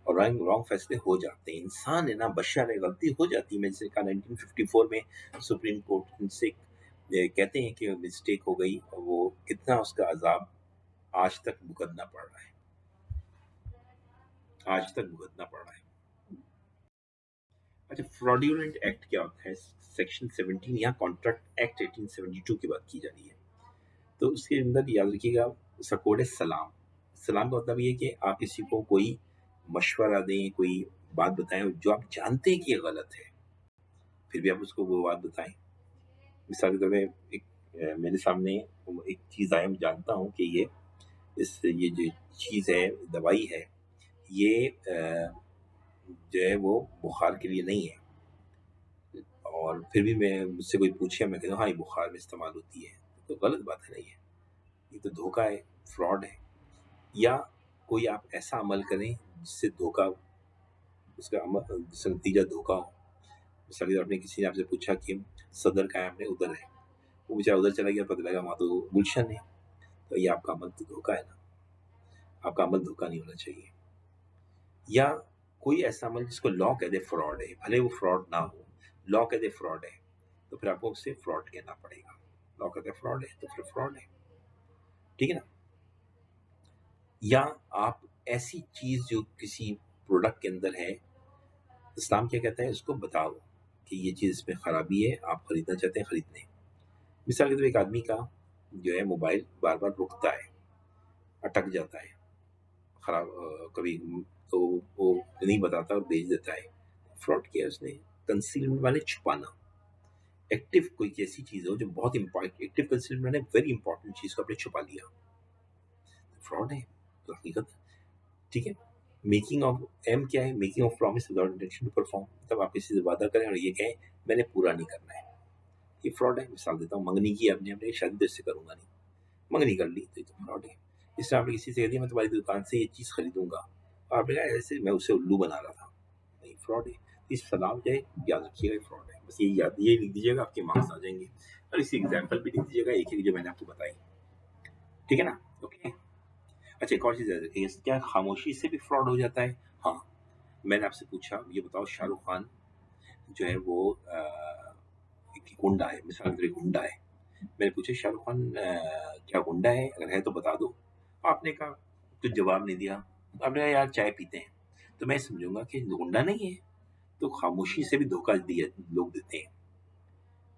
और रॉन्ग रॉन्ग फैसले हो जाते हैं, इंसान है ना, बशर है, गलती हो जाती है। मैं जैसे कहा 1954 में सुप्रीम कोर्ट से कहते हैं कि मिस्टेक हो गई, और वो कितना उसका अजाब आज तक भुगतना पड़ रहा है, आज तक भुगतना पड़ रहा है। अच्छा, फ्रॉड्यूलेंट एक्ट क्या होता है, सेक्शन 17 यहाँ कॉन्ट्रैक्ट एक्ट 1872 की बात की जा रही है। तो उसके अंदर याद रखिएगा उसका कोड है सलाम। सलाम का मतलब ये है कि आप किसी को कोई मशवरा दें, कोई बात बताएं जो आप जानते हैं कि ये गलत है, फिर भी आप उसको वो बात बताएं। मिसाल के तौर पे मेरे सामने एक चीज़ आई, मैं जानता हूँ कि ये जो चीज़ है, दवाई है, ये जो है वो बुखार के लिए नहीं है, और फिर भी मैं मुझसे कोई पूछे, मैं कहता हूँ हाँ ये बुखार में इस्तेमाल होती है, तो गलत बात है। नहीं है, ये तो धोखा है, फ्रॉड है। या कोई आप ऐसा अमल करें जिससे धोखा, जिसका नतीजा धोखा हो। मिसाल के तौर पे किसी ने आपसे पूछा कि सदर कहाँ है, आपने उधर है, वो बेचारा उधर चला गया, पता लगा वहाँ तो गुलशन है, तो ये आपका अमल तो धोखा है ना, आपका अमल धोखा नहीं होना चाहिए। या कोई ऐसा अमल जिसको लॉ कह दे फ्रॉड है, भले वो फ्रॉड ना हो, लॉ कह दे फ्रॉड है, तो फिर आपको उससे फ्रॉड कहना पड़ेगा। लॉ कहते हैं फ्रॉड है तो फिर फ्रॉड है, ठीक है ना। या आप ऐसी चीज जो किसी प्रोडक्ट के अंदर है, इस्लाम क्या कहता है, उसको बताओ कि ये चीज इसमें खराबी है, आप खरीदना चाहते हैं खरीद लें। मिसाल के तौर पर एक आदमी का जो है मोबाइल बार बार रुकता है, अटक जाता है, खराब कभी, तो वो नहीं बताता और बेच देता है, फ्रॉड किया उसने। कंसीलमेंट माने छुपाना। एक्टिव कोई ऐसी चीज हो जो बहुत इंपॉर्टेंट, एक्टिव कंसीलमेंट माने वेरी इंपॉर्टेंट चीज को आपने छुपा लिया, फ्रॉड है तो हकीकत, ठीक है। मेकिंग ऑफ एम क्या है, making of promise without intention to perform, मतलब आप किसी से वादा करें और ये कहें मैंने पूरा नहीं करना है, ये फ्रॉड है। मिसाल देता हूँ, मंगनी की आपने, अपने शादी तो इससे करूंगा नहीं, मंगनी कर ली तो ये तो फ्रॉड है। इससे आपने किसी से कह दिया मैं तुम्हारी दुकान से ये चीज़ खरीदूंगा, और आपने कहा ऐसे मैं उसे उल्लू बना रहा था, नहीं फ्रॉड है। इस सलाम जो है याद रखिएगा फ्रॉड है, बस ये लिख दीजिएगा, आपके मार्क्स आ जाएंगे। और इसी एग्जाम्पल भी लिख दीजिएगा, एक एक जो मैंने आपको बताई, ठीक है ना। ओके, अच्छा एक और चीज़ याद रखिए, क्या खामोशी से भी फ्रॉड हो जाता है? हाँ, मैंने आपसे पूछा ये बताओ शाहरुख खान जो है वो एक गुंडा है, मिसाल के तौर पे गुंडा है, मैंने पूछा शाहरुख खान क्या गुंडा है, अगर है तो बता दो। आपने कहा, कुछ जवाब नहीं दिया, आपने कहा यार चाय पीते हैं, तो मैं समझूंगा कि गुंडा नहीं है। तो खामोशी से भी धोखा दिया लोग देते हैं,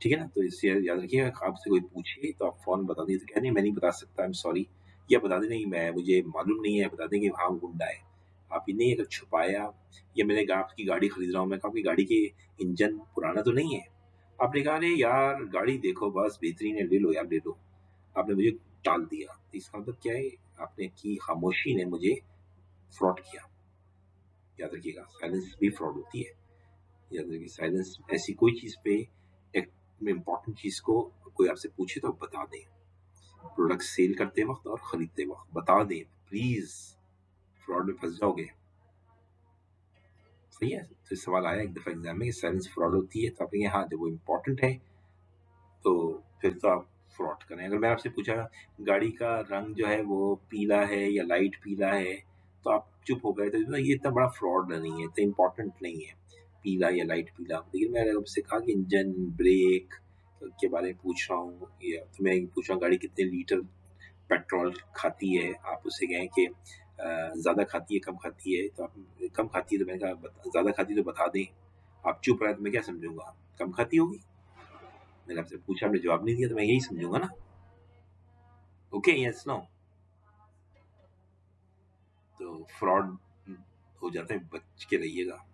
ठीक है ना। तो इससे याद रखिएगा, आपसे कोई पूछे तो आप फौरन बता दीजिए, तो कह नहीं मैं नहीं बता सकता, आई एम सॉरी, या बता दें नहीं मैं मुझे मालूम नहीं है, बता दें कि हाँ वो गुंडा है। आप ये नहीं अगर छुपाया, या मैंने कहा आपकी गाड़ी खरीद रहा हूँ, मैं कहा आपकी गाड़ी के इंजन पुराना तो नहीं है, आपने कहा अरे यार गाड़ी देखो बस बेहतरीन है, ले लो यार ले लो, आपने मुझे टाल दिया, तो इसका मतलब क्या है, आपने की खामोशी ने मुझे फ्रॉड किया। याद रखिएगा साइलेंस भी फ्रॉड होती है, याद रखिए साइलेंस, ऐसी कोई चीज़ पे एक इम्पोर्टेंट चीज़ को कोई आपसे पूछे तो बता दें, प्रोडक्ट सेल करते वक्त और खरीदते वक्त बता दें प्लीज, फ्रॉड में फंस जाओगे। सही है, तो सवाल आया एक दफा एग्जाम में कि साइलेंस फ्रॉड होती है, तो आप हाँ जब वो इम्पोर्टेंट है तो फिर तो आप फ्रॉड करें। अगर मैं आपसे पूछा गाड़ी का रंग जो है वो पीला है या लाइट पीला है, तो आप चुप हो गए, तो ये इतना बड़ा फ्रॉड नहीं है, इतना इम्पोर्टेंट नहीं है पीला या लाइट पीला। लेकिन मैं अगर आपसे कहा कि इंजन ब्रेक के बारे में पूछ रहा हूँ, या तो मैं पूछ रहा हूँ गाड़ी कितने लीटर पेट्रोल खाती है, आप उससे कहें कि ज़्यादा खाती है कम खाती है, तो आप कम खाती है, तो मैंने कहा ज़्यादा खाती है तो बता दें, आप चुप रहे तो मैं क्या समझूंगा, कम खाती होगी। मैंने आपसे पूछा, आपने जवाब नहीं दिया, तो मैं यही समझूंगा ना। ओके यस नो, तो फ्रॉड हो जाता है, बच के रहिएगा।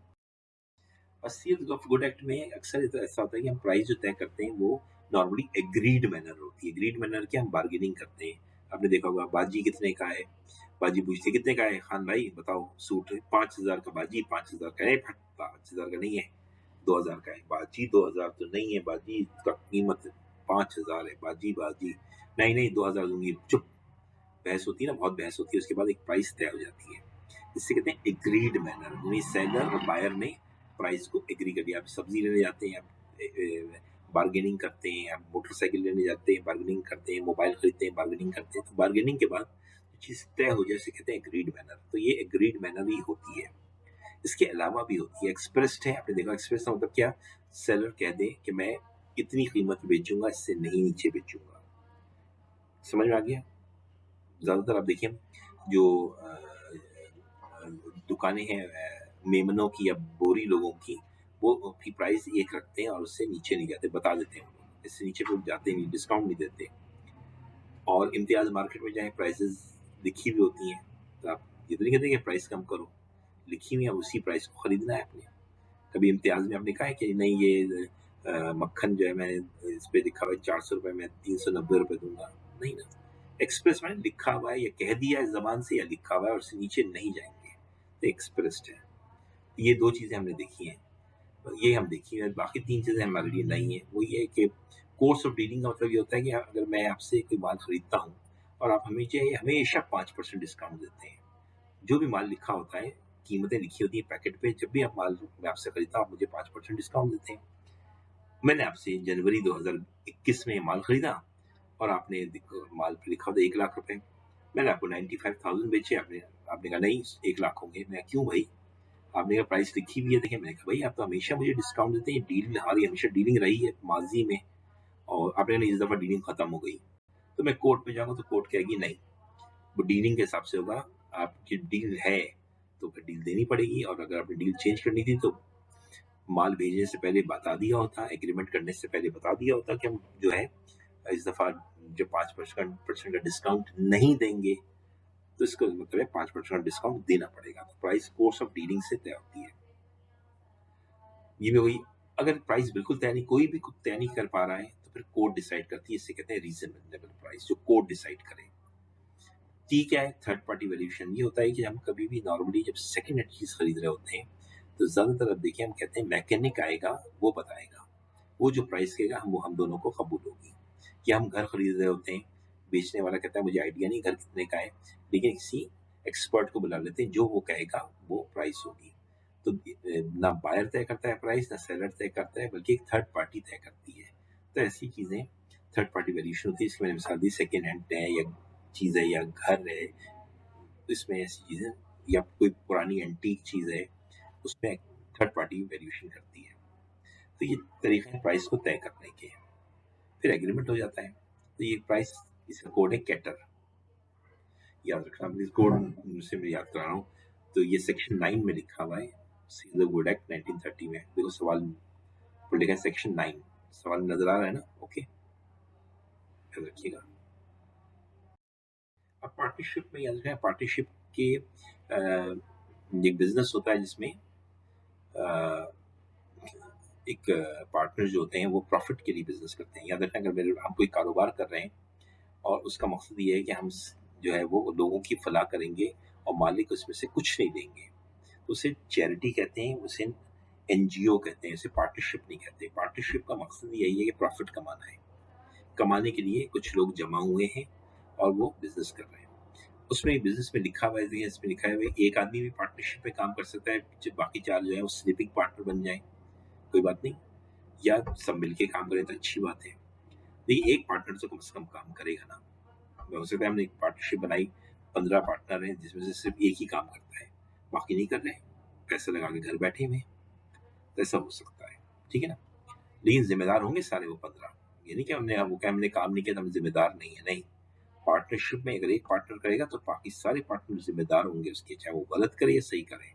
और सील्स ऑफ गुड एक्ट में अक्सर तो ऐसा होता है कि हम प्राइस जो तय करते हैं वो नॉर्मली एग्रीड मैनर होती है। एग्रीड मैनर क्या, हम बार्गेनिंग करते हैं। आपने देखा होगा बाजी कितने का है, बाजी पूछती है कितने का है, खान भाई बताओ सूट 5,000 का, बाजी 5,000 का है, 5,000 का नहीं है, 2,000 का है बाजी, 2,000 तो नहीं है बाजी, इसका कीमत 5,000 है बाजी, बाजी नहीं नहीं 2,000 दूंगी, चुप। बहस होती है ना, बहुत बहस होती है, उसके बाद एक प्राइस तय हो जाती है, इससे कहते हैं एग्रीड मैनर, यानी सेलर और बायर ने प्राइस को एग्री कर लिया। आप सब्जी लेने जाते हैं, आप बार्गेनिंग करते हैं, आप मोटरसाइकिल लेने जाते हैं बार्गेनिंग करते हैं, मोबाइल खरीदते हैं बार्गेनिंग करते हैं, तो बार्गेनिंग के बाद चीज तय हो जाए उसे कहते हैं एग्रीड मैनर। तो ये एग्रीड मैनर ही होती है। इसके अलावा भी होती है एक्सप्रेस्ड है, आपने देखा एक्सप्रेस का मतलब क्या, सेलर कह दे कि मैं इतनी कीमत बेचूंगा, इससे नहीं नीचे बेचूंगा। समझ में आ गया। ज्यादातर आप देखिए जो दुकानें हैं मेमनों की या बोरी लोगों की, वो की प्राइस एक रखते हैं और उससे नीचे नहीं जाते, बता देते हैं वो लोग, इससे नीचे वो जाते नहीं, डिस्काउंट नहीं देते। और इम्तियाज मार्केट में जाएं, प्राइसेस लिखी हुई होती हैं, तो आप ये तो नहीं कहते कि प्राइस कम करो, लिखी हुई है, उसी प्राइस को खरीदना है आपने। कभी इम्तियाज में आपने कहा है कि नहीं ये मक्खन जो है मैंने इस पे लिखा हुआ है 400 रुपये में 390 रुपये दूंगा, नहीं ना। एक्सप्रेस में लिखा हुआ है या कह दिया है जबान से या लिखा हुआ है और उससे नीचे नहीं जाएंगे, तो एक्सप्रेस्ड है। ये दो चीजें हमने देखी हैं, ये हम देखी है। बाकी तीन चीजें हमारे लिए नहीं है। वो ये है कि कोर्स ऑफ डीलिंग का मतलब ये होता है कि अगर मैं आपसे कोई माल खरीदता हूँ और आप हमेशा हमेशा 5% डिस्काउंट देते हैं, जो भी माल लिखा होता है, कीमतें लिखी होती है पैकेट पे, जब भी आप माल मैं आपसे खरीदता हूँ आप मुझे 5% डिस्काउंट देते हैं। मैंने आपसे जनवरी 2021 में माल खरीदा और आपने माल पे लिखा होता 1 लाख रुपए, मैंने आपको 95,000 बेचे, आपने कहा नहीं 1 लाख होंगे। मैं क्यों भाई, आपने कहा प्राइस लिखी हुई है। देखिए मैंने कहा भाई आप तो हमेशा मुझे डिस्काउंट देते हैं, डील हमारी हमेशा डीलिंग रही है माजी में, और आपने कहा इस दफा डीलिंग खत्म हो गई, तो मैं कोर्ट में जाऊंगा तो कोर्ट कहेगी नहीं, वो डीलिंग के हिसाब से होगा, आपकी डील है तो फिर डील देनी पड़ेगी, और अगर आपने डील चेंज करनी थी तो माल भेजने से पहले बता दिया होता, एग्रीमेंट करने से पहले बता दिया होता कि हम जो है इस दफा जो 5% का डिस्काउंट नहीं देंगे, तो इसका मतलब है 5% डिस्काउंट देना पड़ेगा। तो प्राइस कोर्स ऑफ डीलिंग से तय होती है। ये भी हुई। अगर प्राइस बिल्कुल तय नहीं, कोई भी कुछ तय नहीं कर पा रहा है, तो फिर कोर्ट डिसाइड करती है, इसे कहते हैं रीजनेबल प्राइस, जो कोर्ट डिसाइड करे। ठीक है, थर्ड पार्टी वैल्यूएशन ये होता है कि हम कभी भी नॉर्मली जब सेकंड हैंड चीज खरीद रहे होते हैं, तो ज्यादातर अब देखिए हम कहते हैं मैकेनिक आएगा वो बताएगा, वो जो प्राइस कहेगा हम दोनों को कबूल होगी। या हम घर खरीद रहे होते हैं, बेचने वाला कहता है मुझे आइडिया नहीं घर कितने का है, लेकिन किसी एक्सपर्ट को बुला लेते हैं, जो वो कहेगा वो प्राइस होगी। तो ना बायर तय करता है प्राइस, ना सेलर तय करता है, बल्कि एक थर्ड पार्टी तय करती है। तो ऐसी चीजें थर्ड पार्टी वैल्यूएशन होती है। इसकी मैंने मिसाल दी, सेकेंड हैंड है या चीज है या घर है, इसमें ऐसी चीजें, या कोई पुरानी एंटीक चीज है, उसमें थर्ड पार्टी वैल्यूएशन करती है। तो ये तरीके हैं प्राइस को तय करने के। फिर एग्रीमेंट हो जाता है। तो ये प्राइस, इसका कोड है कैटर, याद रखना प्लीज, कोड से मैं याद करा रहा हूँ। तो ये सेक्शन 9 में लिखा हुआ है, सिविल कोड एक्ट 1930 में। देखो सवाल पर लिखा है सेक्शन 9, सवाल नजर आ रहा है ना? ओके, याद रखिएगा। अब पार्टनरशिप में याद रखना, पार्टनरशिप के एक बिजनेस होता है जिसमें एक पार्टनर जो होते हैं वो प्रॉफिट के लिए बिजनेस करते हैं। याद रखना, अगर हम कोई कारोबार कर रहे हैं और उसका मकसद ये है कि हम जो है वो लोगों की फलाह करेंगे और मालिक उसमें से कुछ नहीं देंगे, तो उसे चैरिटी कहते हैं, उसे एनजीओ कहते हैं, उसे पार्टनरशिप नहीं कहते। पार्टनरशिप का मकसद यही है कि प्रॉफिट कमाना है, कमाने के लिए कुछ लोग जमा हुए हैं और वो बिजनेस कर रहे हैं। उसमें बिजनेस में लिखा हुआ है, इसमें लिखा है एक आदमी भी पार्टनरशिप में काम कर सकता है, जब बाकी चार जो है वो स्लीपिंग पार्टनर बन जाए, कोई बात नहीं, या सब मिलके काम करें तो अच्छी बात है। लेकिन एक पार्टनर तो कम से कम काम करेगा ना। हो सकता है हमने एक पार्टनरशिप बनाई, 15 पार्टनर हैं जिसमें से सिर्फ एक ही काम करता है, बाकी नहीं कर रहे, पैसे लगा के घर बैठे हुए, तो ऐसा हो सकता है, ठीक है ना। लेकिन जिम्मेदार होंगे सारे वो 15। ये नहीं कि हमने काम नहीं किया तो हम जिम्मेदार नहीं है, नहीं। पार्टनरशिप में अगर एक पार्टनर करेगा तो बाकी सारे पार्टनर जिम्मेदार होंगे उसके, चाहे वो गलत करे या सही करे,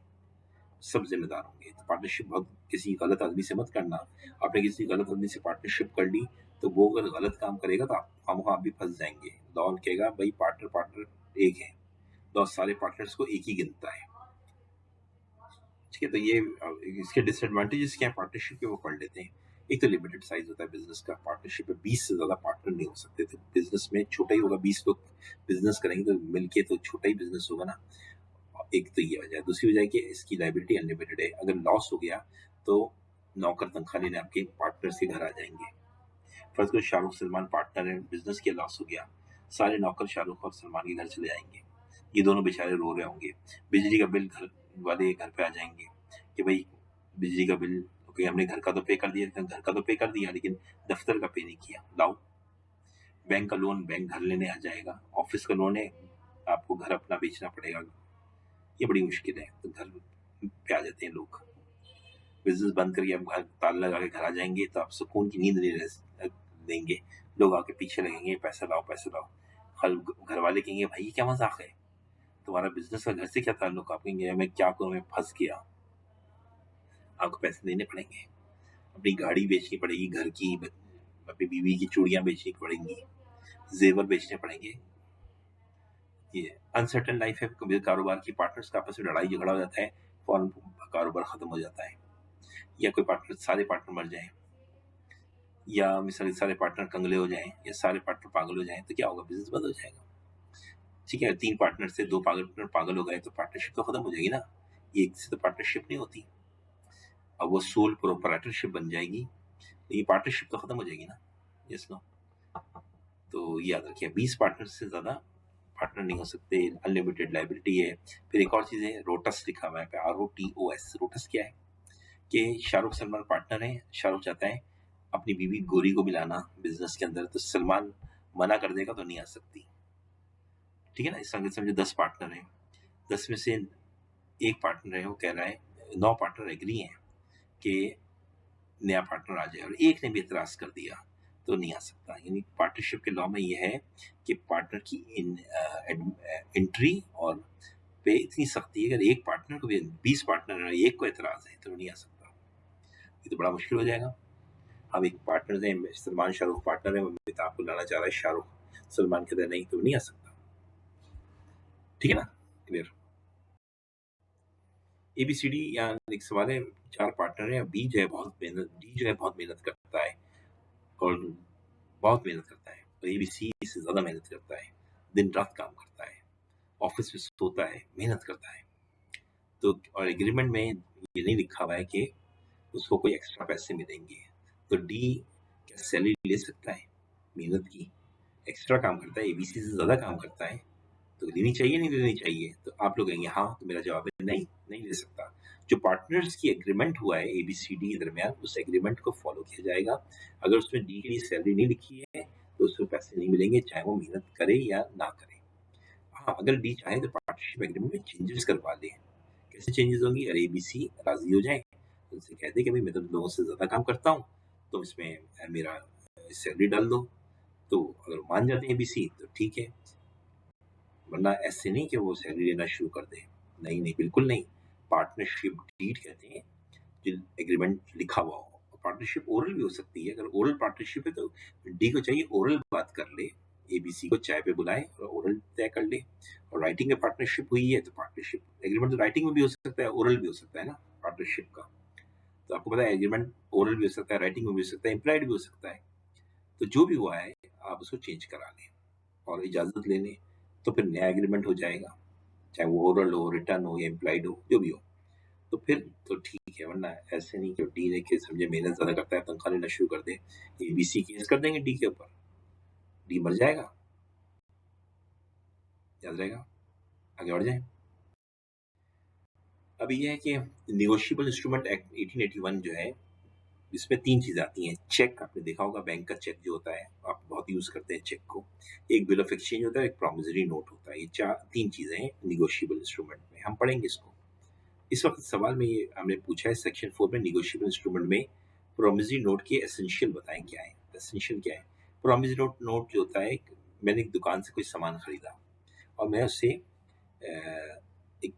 सब जिम्मेदार होंगे। तो पार्टनरशिप बहुत किसी गलत आदमी से मत करना। आपने किसी गलत आदमी से पार्टनरशिप कर ली, तो वो अगर गलत काम करेगा तो आप भी फंस जाएंगे। लॉ कहेगा भाई पार्टनर पार्टनर एक है, लॉ सारे पार्टनर्स को एक ही गिनता है, ठीक है। तो ये इसके डिसएडवांटेजेस क्या है पार्टनरशिप के, वो पढ़ लेते हैं। एक तो लिमिटेड साइज होता है बिजनेस का, पार्टनरशिप में 20 से ज्यादा पार्टनर नहीं हो सकते, तो बिजनेस में छोटा ही होगा, 20 लोग बिजनेस करेंगे तो मिलके तो छोटा ही बिजनेस होगा ना। एक तो ये वजह है। दूसरी वजह है कि इसकी लाइबिलिटी अनलिमिटेड है, अगर लॉस हो गया तो नौकर तनख्वाह लेने आपके पार्टनर्स के घर आ जाएंगे। फर्ज करो शाहरुख सलमान पार्टनर है, बिजनेस के लॉस हो गया, सारे नौकर शाहरुख और सलमान के घर चले जाएंगे, ये दोनों बेचारे रो रहे होंगे। बिजली का बिल घर वाले घर पे आ जाएंगे कि भाई बिजली का बिल, ओके हमने घर का तो पे कर दिया, घर का तो पे कर दिया लेकिन दफ्तर का पे नहीं किया, लाओ। बैंक का लोन बैंक घर लेने आ जाएगा, ऑफिस का लोन है आपको घर अपना बेचना पड़ेगा, ये बड़ी मुश्किल है। तो घर पे आ जाते हैं लोग, बिजनेस बंद करके आप घर ताला लगा के घर आ जाएंगे तो आप सुकून की नींद नहीं लेंगे। लोग आके पीछे लगेंगे, पैसा लाओ पैसा लाओ। कल घर वाले कहेंगे भाई ये क्या मजाक है, तुम्हारा बिजनेस का घर से क्या ताल्लुक। आप कहेंगे मैं क्या करूं, मैं फंस गया। आपको पैसे देने पड़ेंगे, अपनी गाड़ी बेचनी पड़ेगी, घर की अपनी बीवी की चूड़ियां बेचनी पड़ेंगी, जेवर बेचने पड़ेंगे। ये अनसर्टेन लाइफ है, कभी कारोबार की पार्टनर्स का आपस में लड़ाई झगड़ा हो जाता है, फौरन कारोबार खत्म हो जाता है, या कोई पार्टनर सारे पार्टनर मर जाए, या मिसाल सारे पार्टनर कंगले हो जाएं, या सारे पार्टनर पागल हो जाएं, तो क्या होगा? बिजनेस बंद हो जाएगा। ठीक है, 3 पार्टनर से 2 पागल हो गए तो पार्टनरशिप तो खत्म हो जाएगी ना। एक से तो पार्टनरशिप नहीं होती। अब वो सोल प्रोप्राइटरशिप बन जाएगी, तो ये पार्टनरशिप तो खत्म हो जाएगी ना। Yes no. तो याद रखिए, 20 पार्टनर से ज्यादा पार्टनर नहीं हो सकते, अनलिमिटेड लाइबिलिटी है। फिर एक और चीज है, रोटस लिखा हुआ है, ROTOS। रोटस क्या है? कि शाहरुख सलमान पार्टनर है, शाहरुख चाहता है अपनी बीवी गोरी को मिलाना बिजनेस के अंदर, तो सलमान मना कर देगा तो नहीं आ सकती। ठीक है ना। इस तरह समझो 10 पार्टनर हैं, 10 में से एक पार्टनर है, वो कह रहा है, 9 पार्टनर एग्री हैं कि नया पार्टनर आ जाए, और एक ने भी इतराज कर दिया तो नहीं आ सकता। यानी पार्टनरशिप के लॉ में ये है कि पार्टनर की एंट्री और पे इतनी सख्ती है, अगर एक पार्टनर को भी 20 पार्टनर है, एक को एतराज है तो नहीं आ सकता। ये तो बड़ा मुश्किल हो जाएगा। हम एक पार्टनर है, सलमान शाहरुख पार्टनर है, अमिताभ को लाना चाह रहा है, शाहरुख सलमान कहता है नहीं, तो नहीं आ सकता। ठीक है ना, क्लियर। ABCD या एक सवाल है, 4 पार्टनर है, डी जो है बहुत मेहनत करता है, और बहुत मेहनत करता है, और ABC से ज्यादा मेहनत करता है, दिन रात काम करता है, ऑफिस में सोता है, मेहनत करता है। तो और एग्रीमेंट में ये नहीं लिखा हुआ है कि उसको कोई एक्स्ट्रा पैसे मिलेंगे। तो डी क्या सैलरी ले सकता है? मेहनत की, एक्स्ट्रा काम करता है, ABC से ज्यादा काम करता है, तो लेनी चाहिए नहीं लेनी चाहिए? तो आप लोग कहेंगे हाँ, तो मेरा जवाब है नहीं, नहीं ले सकता। जो पार्टनर्स की एग्रीमेंट हुआ है ABCD के दरमियान, उस एग्रीमेंट को फॉलो किया जाएगा। अगर उसमें डी की सैलरी नहीं लिखी है तो उसको पैसे नहीं मिलेंगे, चाहे वो मेहनत करे या ना करे। हाँ, अगर डी चाहे तो पार्टनरशिप एग्रीमेंट में चेंजेस करवा ले। कैसे चेंजेस होंगी? अरे ABC राजी हो जाए, उनसे कह दे कि भाई मैं तो लोगों से ज्यादा काम करता हूँ, तो इसमें मेरा सैलरी डाल दो। तो अगर मान जाते हैं ABC तो ठीक है, वरना ऐसे नहीं कि वो सैलरी लेना शुरू कर दे। नहीं नहीं, बिल्कुल नहीं। पार्टनरशिप डीड कहते हैं जो एग्रीमेंट लिखा हुआ हो। पार्टनरशिप ओरल भी हो सकती है, अगर ओरल पार्टनरशिप है तो डी को चाहिए ओरल बात कर ले, ABC को चाय पे बुलाए और ओरल तय कर ले। और राइटिंग में पार्टनरशिप हुई है तो पार्टनरशिप एग्रीमेंट तो राइटिंग में भी हो सकता है, ओरल भी हो सकता है ना पार्टनरशिप का। तो आपको पता है एग्रीमेंट ओरल भी हो सकता है, राइटिंग में भी हो सकता है, इम्प्लाइड भी हो सकता है। तो जो भी हुआ है आप उसको चेंज करा लें और इजाजत ले लें, तो फिर नया एग्रीमेंट हो जाएगा, चाहे वो ओरल हो, रिटर्न हो या इम्प्लाइड हो, जो भी हो। तो फिर तो ठीक है, वरना ऐसे नहीं कि डी ने के समझे मेहनत ज्यादा करता है, तनख्वाह लेना शुरू कर दे, ABC केस कर देंगे डी के ऊपर, डी मर जाएगा। याद रहेगा। आगे बढ़ जाए। अब ये है कि निगोशिएबल इंस्ट्रूमेंट एक्ट 1881 जो है, इसमें 3 चीजें आती हैं। चेक, आपने देखा होगा बैंक का चेक जो होता है, आप बहुत यूज करते हैं चेक को। एक बिल ऑफ एक्सचेंज होता है, एक प्रोमिसरी नोट होता है। ये 3 चीजें हैं निगोशिएबल इंस्ट्रूमेंट में, हम पढ़ेंगे इसको। इस वक्त सवाल में ये हमने पूछा है सेक्शन 4 में, निगोशिएबल इंस्ट्रूमेंट में प्रोमिसरी नोट के एसेंशियल बताएं क्या है। एसेंशियल क्या है? प्रोमिसरी नोट जो होता है, मैंने एक दुकान से कोई सामान खरीदा और मैं उससे एक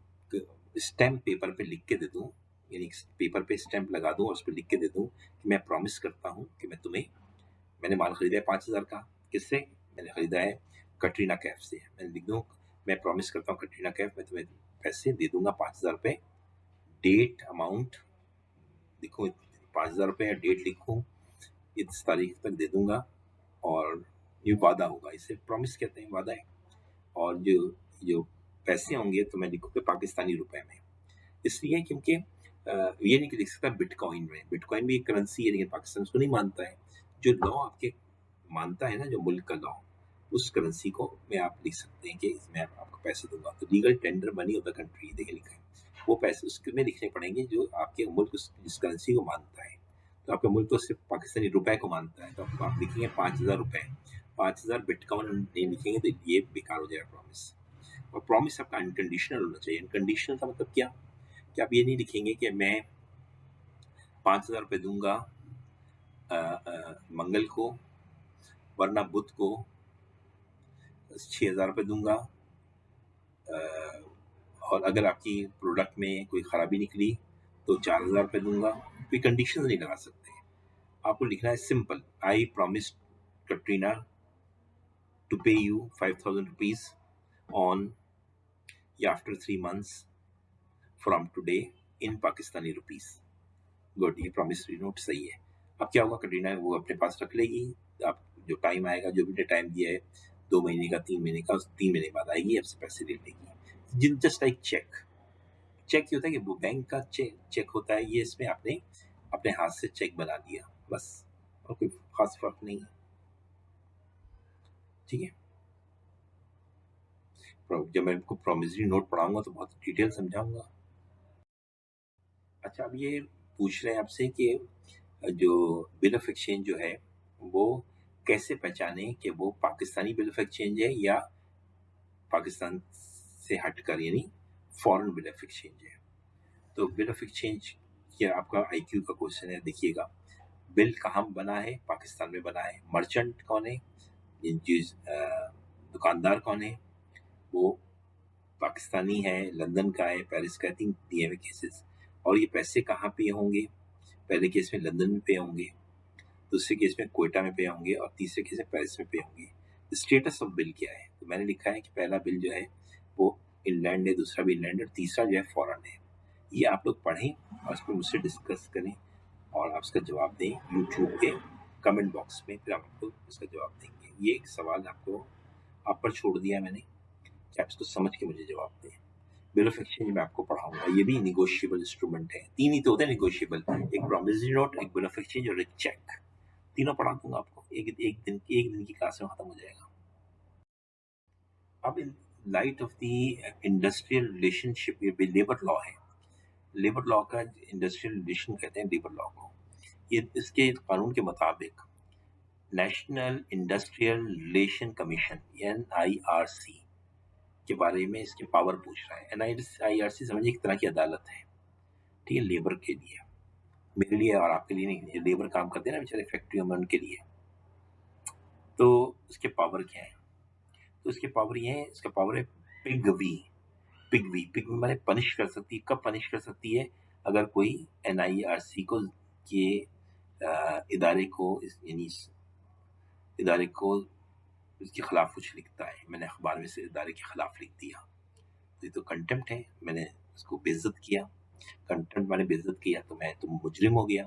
स्टैम्प पेपर पे लिख के दे दूं, यानी पेपर पे स्टैम्प लगा दूं और उस पर लिख के दे दूं कि मैं प्रॉमिस करता हूं कि मैं तुम्हें, मैंने माल खरीदा है 5,000 का, किससे? मैंने खरीदा है कटरीना कैफ से। मैंने लिख दूं, मैं प्रॉमिस करता हूँ कटरीना कैफ, मैं तुम्हें पैसे दे दूंगा 5,000 रुपये, डेट अमाउंट लिखूँ 5,000 रुपये, या डेट लिखूँ इस तारीख तक दे दूंगा, और ये वादा होगा, इसे प्रॉमिस कहते हैं, वादा है। और जो जो पैसे होंगे तो मैं लिखूंगा पाकिस्तानी रुपए में, इसलिए क्योंकि ये नहीं लिख सकता बिटकॉइन में। बिटकॉइन भी एक करेंसी है, लेकिन पाकिस्तान उसको नहीं मानता है। जो लॉ आपके मानता है ना, जो मुल्क का लॉ, उस करेंसी को में आप लिख सकते हैं कि इसमें आपको पैसे दूंगा। तो legal tender money of the country देखिए लिखा है, वो पैसे उसमें लिखने पड़ेंगे जो आपके मुल्क जिस करेंसी को मानता है। तो आपका मुल्क तो सिर्फ पाकिस्तानी रुपए को मानता है, तो आप लिखेंगे 5,000 रुपए, 5,000 बिटकॉइन नहीं लिखेंगे तो ये बेकार हो जाएगा प्रॉमिस। और प्रॉमिस आपका अनकंडीशनल होना चाहिए। अनकंडीशनल का मतलब क्या? कि आप ये नहीं लिखेंगे कि मैं 5,000 रुपये दूंगा मंगल को, वरना बुध को 6,000 रुपये दूंगा, और अगर आपकी प्रोडक्ट में कोई खराबी निकली तो 4,000 रुपये दूंगा। कोई कंडीशन नहीं लगा सकते। आपको लिखना है simple, I promise Katrina to pay you 5,000 rupees on या after 3 months from today in Pakistani rupees. Good, ये प्रॉमिसरी नोट सही है। अब क्या होगा, कटरीना वो अपने पास रख लेगी। अब जो टाइम आएगा, जो भी टाइम दिया है 2 महीने का, 3 महीने का, उस 3 महीने बाद आएगी, आपसे पैसे ले लेगी। Just like check. चेक ये होता है कि वो बैंक का चेक होता है, ये इसमें आपने अपने हाथ से चेक बना लिया बस, और कोई खास फर्क नहीं है। ठीक है, जब मैं आपको प्रॉमिसरी नोट पढ़ाऊंगा तो बहुत डिटेल समझाऊंगा। अच्छा, अब ये पूछ रहे हैं आपसे कि जो बिल ऑफ एक्सचेंज जो है वो कैसे पहचाने कि वो पाकिस्तानी बिल ऑफ एक्सचेंज है या पाकिस्तान से हटकर यानी फॉरेन बिल ऑफ एक्सचेंज है। तो बिल ऑफ एक्सचेंज ये आपका आईक्यू का क्वेश्चन है। देखिएगा, बिल कहाँ बना है? पाकिस्तान में बना है। मर्चेंट कौन है? दुकानदार कौन है? वो पाकिस्तानी है, लंदन का है, पेरिस का है। 3 दिए हुए केसेस। और ये पैसे कहाँ पे होंगे? पहले केस में लंदन में पे होंगे, दूसरे केस में कोयटा में पे होंगे, और तीसरे केस में पेरिस में पे होंगे। स्टेटस ऑफ बिल क्या है? तो मैंने लिखा है कि पहला बिल जो है वो इनलैंड है, दूसरा भी इनलैंड है, और तीसरा जो है फॉरेन है। ये आप लोग पढ़ें और इसको मुझसे डिस्कस करें और आप इसका जवाब दें यूट्यूब के कमेंट बॉक्स में, फिर हम आपको इसका जवाब देंगे। ये एक सवाल आपको आप पर छोड़ दिया मैंने कि आप इसको समझ के मुझे जवाब दें। बिल ऑफ एक्सचेंज में आपको पढ़ाऊंगा, ये भी निगोशिएबल इंस्ट्रूमेंट है। 3 ही तो होते हैं निगोशिएबल, एक प्रॉमिसरी नोट, एक बिल ऑफ एक्सचेंज और एक चेक। तीनों पढ़ा दूंगा आपको, एक दिन की क्लास में खत्म हो जाएगा। अब in light of the industrial relationship, ये लेबर लॉ है। लेबर लॉ का इंडस्ट्रियल रिलेशन कहते हैं लेबर लॉ को। ये इसके कानून के मुताबिक national industrial relation commission NIRC के बारे में इसके पावर पूछ रहा है। NIRC समझिए एक तरह की अदालत है, ठीक है, लेबर के लिए, मेरे लिए और आपके लिए नहीं। लेबर काम करते हैं ना बेचारे फैक्ट्रियों में, उनके लिए। तो इसके पावर क्या है? तो इसके पावर ये है, इसका पावर है पिग माने पनिश कर सकती है। कब पनिश कर सकती है? अगर कोई NIRC को के इदारे को इसके खिलाफ कुछ लिखता है। मैंने अखबार में से इदारे के खिलाफ लिख दिया, तो ये तो कंटेम्प्ट है, मैंने इसको बेइज्जत किया। कंटेम्प्ट मैंने बेइज्जत किया तो मैं तो मुजरिम हो गया।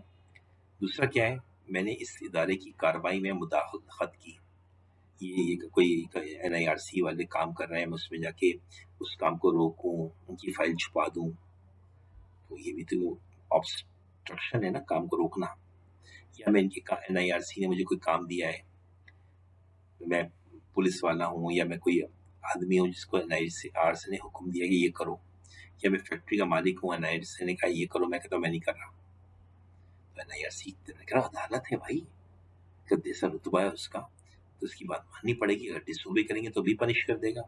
दूसरा क्या है, मैंने इस इदारे की कार्रवाई में मुदाखलत की। ये कोई NIRC वाले काम कर रहे हैं, मैं उसमें जाके उस काम को रोकूं, उनकी फाइल छुपा दूं, तो ये भी तो ऑब्स्ट्रक्शन है ना, काम को रोकना। या मैं NIRC ने मुझे कोई काम दिया है, मैं पुलिस वाला हूँ या मैं कोई आदमी हूँ जिसको NIRC ने हुक्म दिया कि ये करो, या मैं फैक्ट्री का मालिक हूँ, NIRC ने कहा ये करो, मैं कहता हूँ मैं नहीं कर रहा। तो NIRC अदालत है भाई, जैसा रुतबा है उसका, तो उसकी बात माननी पड़ेगी। अगर डिसोबे करेंगे तो भी पनिश कर देगा।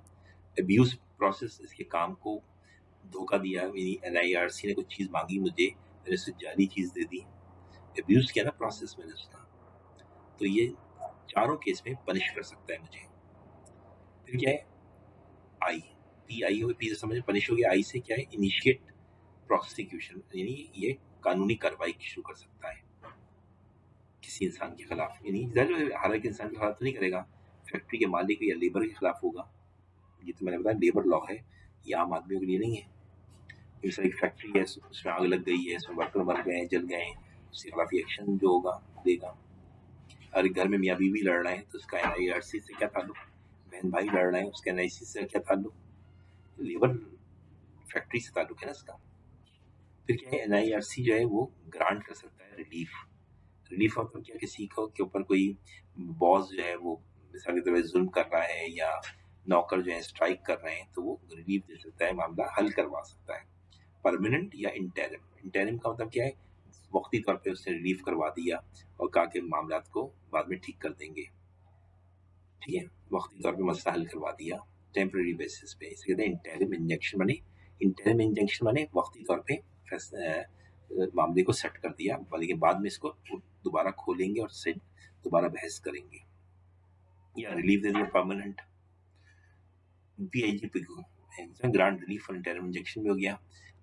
अब्यूज प्रोसेस, इसके काम को धोखा दिया, NIRC ने कुछ चीज़ मांगी मुझे, मैंने उसे जाली चीज़ दे दी, अब्यूज किया ना प्रोसेस मैंने उसका। तो ये चारों केस में पनिश कर सकता है मुझे। फिर क्या है, PI हो, P से समझ पनिश हो गया। I से क्या है, इनिशिएट प्रोसिक्यूशन, यानी ये कानूनी कार्रवाई शुरू कर सकता है किसी इंसान के खिलाफ। यानी हर एक इंसान के खिलाफ तो नहीं करेगा, फैक्ट्री के मालिक या लेबर के खिलाफ होगा। ये तो मैंने बताया लेबर लॉ है, ये आम आदमियों के लिए नहीं है। जैसे एक फैक्ट्री है, उसमें आग लग गई है, उसमें वर्कर मर गए हैं, जल गए हैं, उसके खिलाफ एक्शन जो होगा देगा। और एक घर में मियाँ बीवी लड़ रहे हैं तो उसका NIRC से क्या ताल्लुक? बहन भाई लड़ रहे हैं, उसका NIRC से क्या ताल्लुक? लेबर फैक्ट्री से ताल्लुक है ना इसका। फिर क्या है, NIRC जो है वो ग्रांट कर सकता है रिलीफ मतलब क्या, किसी को के ऊपर कोई बॉस जो है वो मिसाल के तौर पर जुल्म कर रहा है या नौकर जो है स्ट्राइक कर रहे हैं, तो वो रिलीफ दे सकता है, मामला हल करवा सकता है। परमानेंट या इंटरिम का मतलब क्या है, वक्ती तौर पे उसने रिलीफ करवा दिया और कहा कि मामला को बाद में ठीक कर देंगे, ठीक है, वक्ती तौर पे मसला हल करवा दिया टेम्परेरी बेसिस पे। इसे कहते हैं इंटरिम इंजेक्शन माने वक्ती तौर पे मामले को सेट कर दिया, लेकिन बाद में इसको दोबारा खोलेंगे और से दोबारा बहस करेंगे। या रिलीफ दे दिया परमानेंट, PIG ग्रांट रिलीफ और इंटरिम इंजेक्शन भी हो गया।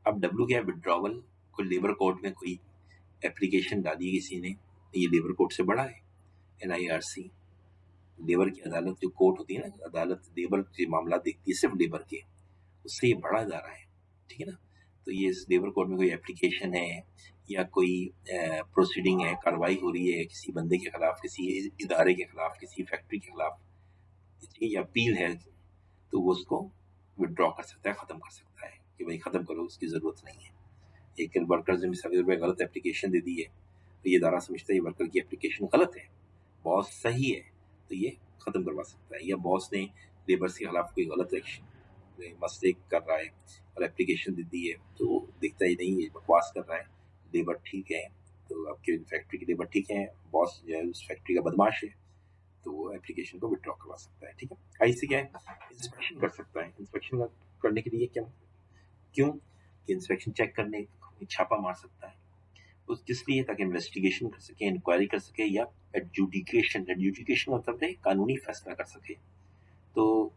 अब W क्या है, विड्रॉवल। कोई लेबर कोर्ट में कोई एप्लीकेशन डाली किसी ने, ये लेबर कोर्ट से बड़ा है NIRC, लेबर की अदालत जो कोर्ट होती है ना, अदालत लेबर के मामला देखती है, सिर्फ लेबर के, उससे ये बढ़ा जा रहा है, ठीक है ना। तो ये इस लेबर कोर्ट में कोई एप्लीकेशन है या कोई प्रोसीडिंग है, कार्रवाई हो रही है किसी बंदे के खिलाफ, किसी इदारे के खिलाफ, किसी फैक्ट्री के खिलाफ, या अपील है, तो वो उसको विड्रॉ कर सकता है, खत्म कर सकता है कि भाई खत्म करो, उसकी जरूरत नहीं है। एक वर्कर्स ने मिसाल में गलत एप्लीकेशन दे दी है, तो ये इदारा समझता है ये वर्कर की एप्लीकेशन गलत है, बॉस सही है, तो ये खत्म करवा सकता है। या बॉस ने लेबर्स के खिलाफ कोई गलत एक्शन मस्टेक कर रहा है और एप्लीकेशन दे दी है, तो वो देखता ही नहीं, ये बकवास कर रहा है, लेबर ठीक है, तो आपके फैक्ट्री के लेबर ठीक है, बॉस जो है उस फैक्ट्री का बदमाश है, तो वो एप्लीकेशन को विड्रॉ करवा सकता है, ठीक है। आई से क्या है, इंस्पेक्शन कर सकता है। इंस्पेक्शन करने के लिए क्या, क्यों कि इंस्पेक्शन चेक करने, छापा मार सकता है उस इसलिए ताकि इन्वेस्टिगेशन कर सके, इंक्वायरी कर सके, या एडजुडिकेशन, एडजुडिकेशन मतलब है कानूनी फैसला कर सके। तो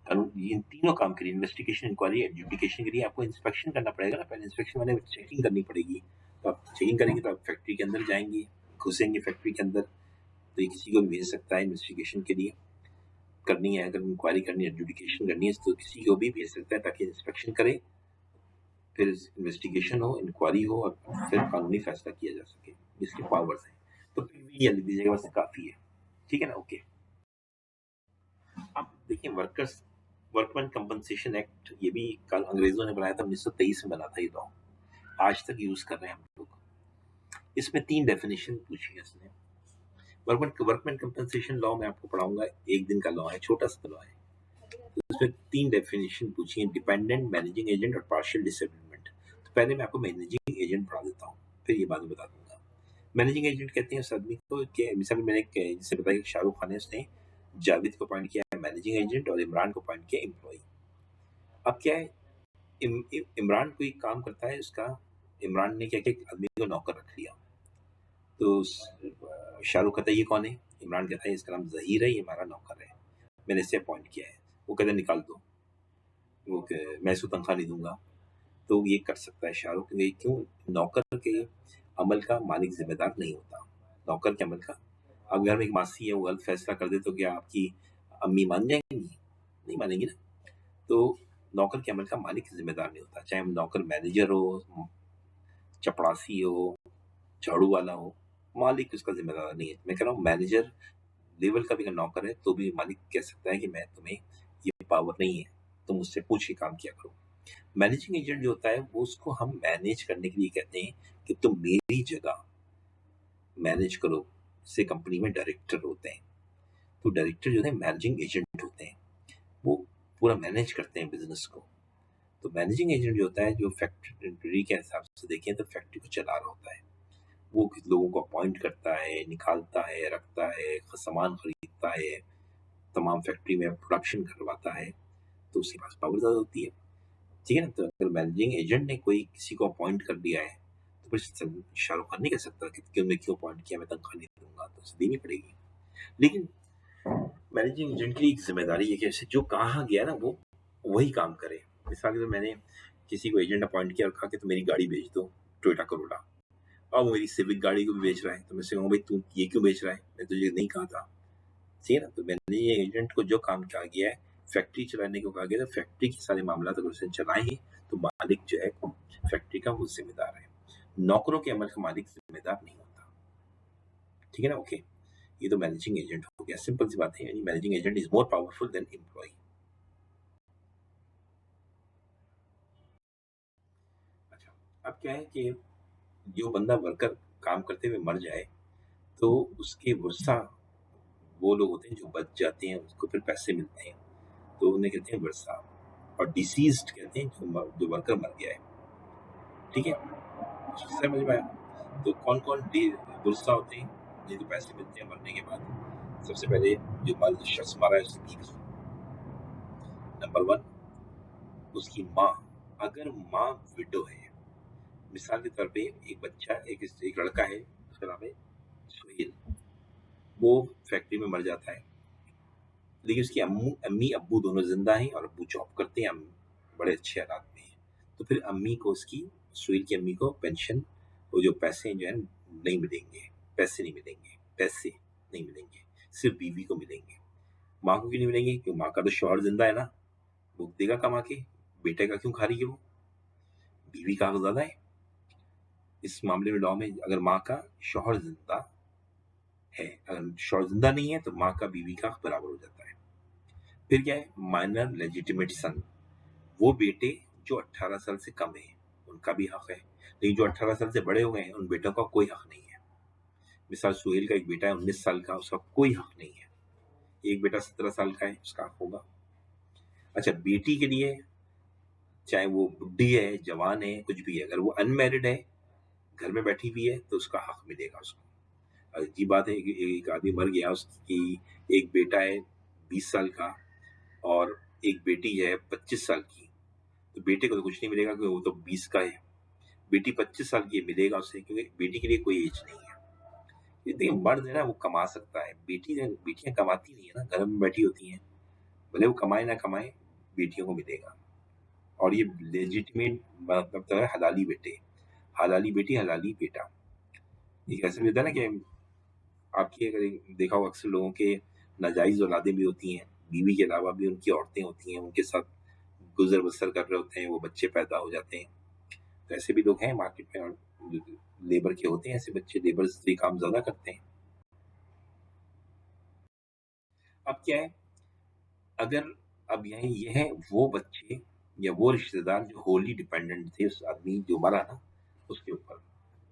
इन तीनों काम के लिए, इन्वेस्टिगेशन, इंक्वायरी, एडजुडिकेशन के लिए आपको इंस्पेक्शन करना पड़ेगा ना। पहले इंस्पेक्शन मैंने चेकिंग करनी पड़ेगी, तो आप चेकिंग करेंगे तो आप फैक्ट्री के अंदर जाएंगे, घुसेंगे फैक्ट्री के अंदर, तो ये किसी को भी भेज सकता है इन्वेस्टिगेशन के लिए करनी है, अगर इंक्वायरी करनी है, एडजुडिकेशन करनी है, तो किसी को भी भेज सकता है ताकि इंस्पेक्शन करे, फिर इन्वेस्टिगेशन हो, इंक्वायरी हो, और फिर कानूनी फैसला किया जा सके, जिसके पावर्स हैं। तो ये लिख दीजिएगा, बस काफी है, ठीक है ना। ओके, अब देखिए वर्कर्स वर्कमैन कंपनसेशन एक्ट, ये भी कल अंग्रेजों ने बनाया था, 1923 में बना था ये लॉ, आज तक यूज कर रहे हैं हम लोग। इसमें 3 डेफिनेशन पूछी है इसने। वर्कमैन कंपनसेशन लॉ में आपको पढ़ाऊंगा, एक दिन का लॉ है, छोटा सा लॉ है, तो इसमें 3 डेफिनेशन पूछी है, डिपेंडेंट, मैनेजिंग एजेंट और पार्शियल डिसेबलमेंट। तो पहले मैं आपको मैनेजिंग एजेंट पढ़ा देता हूँ, फिर ये बाद में बता दूंगा। मैनेजिंग एजेंट कहते हैं उस आदमी को कि मिसाल मैंने जिसे बताया कि शाहरुख खान ने, उसने जावेद को अपॉइंट किया है मैनेजिंग एजेंट और इमरान को अपॉइंट किया एम्प्लॉय। अब क्या है, इमरान कोई काम करता है, उसका इमरान ने क्या किया, आदमी को नौकर रख लिया, तो शाहरुख कहता है ये कौन है, इमरान कहता है इसका नाम जहीर है, ये हमारा नौकर है, मैंने इसे अपॉइंट किया है। वो कहता है निकाल दो, वो मैं इसको तनख्वाह नहीं दूंगा। तो ये कर सकता है शाहरुख, क्यों, नौकर के अमल का मालिक जिम्मेदार नहीं होता, नौकर के अमल का। अब घर में एक मासी है, वो गलत फैसला कर दे, तो क्या आपकी अम्मी मान जाएंगी? नहीं मानेंगी ना। तो नौकर के अमल का मालिक जिम्मेदार नहीं होता, चाहे नौकर मैनेजर हो, चपड़ासी हो, झाड़ू वाला हो, मालिक उसका जिम्मेदार नहीं है। मैं कह रहा हूँ मैनेजर लेवल का भी अगर नौकर है तो भी मालिक कह सकता है कि मैं तुम्हें, ये पावर नहीं है, तुम मुझसे पूछ के काम किया करो। मैनेजिंग एजेंट जो होता है वो, उसको हम मैनेज करने के लिए कहते हैं कि तुम मेरी जगह मैनेज करो। से कंपनी में डायरेक्टर होते हैं, तो डायरेक्टर जो है मैनेजिंग एजेंट होते हैं, वो पूरा मैनेज करते हैं बिजनेस को। तो मैनेजिंग एजेंट जो होता है, जो फैक्ट्री के हिसाब से देखें तो फैक्ट्री को चला रहा होता है, वो किस लोगों को अपॉइंट करता है, निकालता है, रखता है, सामान खरीदता है, तमाम फैक्ट्री में प्रोडक्शन करवाता है, तो उसके पास पावर ज़्यादा होती है, ठीक है ना। तो अगर मैनेजिंग एजेंट ने कोई किसी को अपॉइंट कर दिया है, तो फिर शाहरुख खान नहीं कह सकता कि क्यों अपॉइंट किया, मैं तनख्वाह नहीं दूंगा, तो उसे देनी पड़ेगी। लेकिन मैनेजिंग एजेंट की एक जिम्मेदारी है कि ऐसे जो कहा गया ना वो वही काम करे। मिसाल के मैंने किसी को एजेंट अपॉइंट किया और कहा कि तुम मेरी गाड़ी बेच दो, टोयोटा करोला, और वो मेरी सिविक गाड़ी को भी बेच रहा है, तो मैं से कहूँ भाई तू ये क्यों बेच रहा है, मैं तुझे नहीं कहा था, ठीक है ना। तो मैनेजिंग एजेंट को जो काम कहा गया है, फैक्ट्री चलाने को कहा गया, तो फैक्ट्री के सारे मामला अगर उसने चलाए हैं, तो मालिक जो है फैक्ट्री का वो जिम्मेदार है, नौकरों के अमल का मालिक जिम्मेदार नहीं होता, ठीक है ना। ओके, ये तो मैनेजिंग एजेंट हो गया, सिंपल सी बात है, यानी managing agent is more powerful than employ. अच्छा, अब क्या है कि जो बंदा वर्कर काम करते हुए मर जाए, तो उसके वर्षा, वो लोग होते हैं जो बच जाते हैं, उसको फिर पैसे मिलते हैं, तो उन्हें कहते हैं वर्षा। और डिसीज्ड कहते हैं जो वर्कर मर गया है, ठीक है, समझ में आया। तो कौन कौन वर्षा होते हैं जिनको पैसे मिलते हैं मरने के बाद? सबसे पहले जो शख्स मारा है उसकी बीवी, नंबर 1, उसकी माँ, अगर माँ विडो है, मिसाल के तौर पे एक बच्चा, एक लड़का है, उसका नाम है सुहेल, वो फैक्ट्री में मर जाता है, लेकिन उसकी अम्मी अब्बू दोनों जिंदा हैं और अब्बू जॉब करते हैं, बड़े अच्छे हालात में हैं, तो फिर अम्मी को, उसकी सुहेल की अम्मी को पेंशन, वो जो पैसे जो है नहीं मिलेंगे, पैसे नहीं मिलेंगे, पैसे नहीं मिलेंगे, सिर्फ बीवी को मिलेंगे। माँ को क्यों नहीं मिलेंगे? क्योंकि माँ का तो शौहर जिंदा है ना, वो देगा कमा के। बेटे का क्यों खा रही है वो? बीवी का हक ज्यादा है इस मामले में। लॉ में अगर माँ का शौहर जिंदा है, अगर शौहर जिंदा नहीं है तो माँ का बीवी का हक बराबर हो जाता है। फिर क्या है? माइनर लेजिटिमेट सन, वो बेटे जो 18 साल से कम है उनका भी हक है। लेकिन जो 18 साल से बड़े हो गए हैं उन बेटों का कोई हक नहीं है। मिसाल सुहेल का एक बेटा है 19 साल का, उसका कोई हक नहीं है। एक बेटा 17 साल का है, उसका हक होगा। अच्छा, बेटी के लिए चाहे वो बुढ़ी है, जवान है, कुछ भी है, अगर वो अनमैरिड है, घर में बैठी हुई है, तो उसका हक मिलेगा उसको। अजीब बात है कि एक आदमी मर गया, उसकी एक बेटा है 20 साल का और एक बेटी है 25 साल की, तो बेटे को तो कुछ नहीं मिलेगा क्योंकि वो तो 20 का है। बेटी 25 साल की है, मिलेगा उसे, क्योंकि बेटी के लिए कोई एज नहीं है। ये देखिए, मर्द है ना वो कमा सकता है, बेटियां कमाती नहीं है ना, घर में बैठी होती हैं। भले वो कमाए ना कमाए, बेटियों को मिलेगा। और ये लेजिटिमेट मतलब तो है हलाली बेटे, हलाली बेटी, हलाली बेटा। ये ऐसे भी होता है ना कि आपकी अगर देखा हो, अक्सर लोगों के नाजायज औलादें भी होती हैं, बीवी के अलावा भी उनकी औरतें होती हैं, उनके साथ गुजर बसर कर रहे होते हैं, वो बच्चे पैदा हो जाते हैं। तो ऐसे भी लोग हैं मार्केट में, और लेबर के होते हैं ऐसे बच्चे, लेबर से काम ज्यादा करते हैं। अब क्या है, अगर अब यही ये है वो बच्चे या वो रिश्तेदार जो होली डिपेंडेंट थे उस आदमी जो मरा ना उसके ऊपर,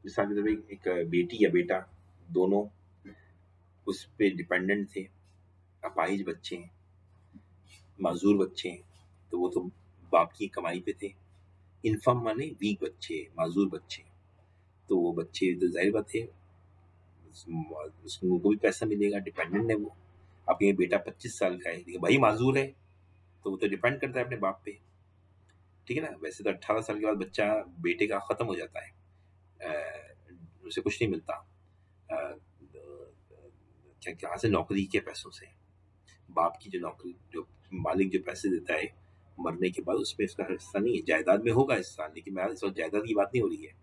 मिसाल के तौर पे एक बेटी या बेटा दोनों उस पे डिपेंडेंट थे, अपाहिज बच्चे हैं, माजूर बच्चे हैं, तो वो तो बाप की कमाई पे थे। इन्फर्म माने वीक बच्चे, माजूर बच्चे, तो वो बच्चे तो जाहिर बात है उसको भी पैसा मिलेगा, डिपेंडेंट है वो। अब ये बेटा 25 साल का है, लेकिन भाई माजूर है, तो वो तो डिपेंड करता है अपने बाप पे, ठीक है ना। वैसे तो 18 साल के बाद बच्चा बेटे का खत्म हो जाता है, उसे कुछ नहीं मिलता, क्या कहाँ से, नौकरी के पैसों से। बाप की जो नौकरी, जो मालिक जो पैसे देता है मरने के बाद, उसमें इसका हिस्सा नहीं है। जायदाद में होगा हिस्सा, लेकिन मैं इस वक्त जायदाद की बात नहीं हो रही है।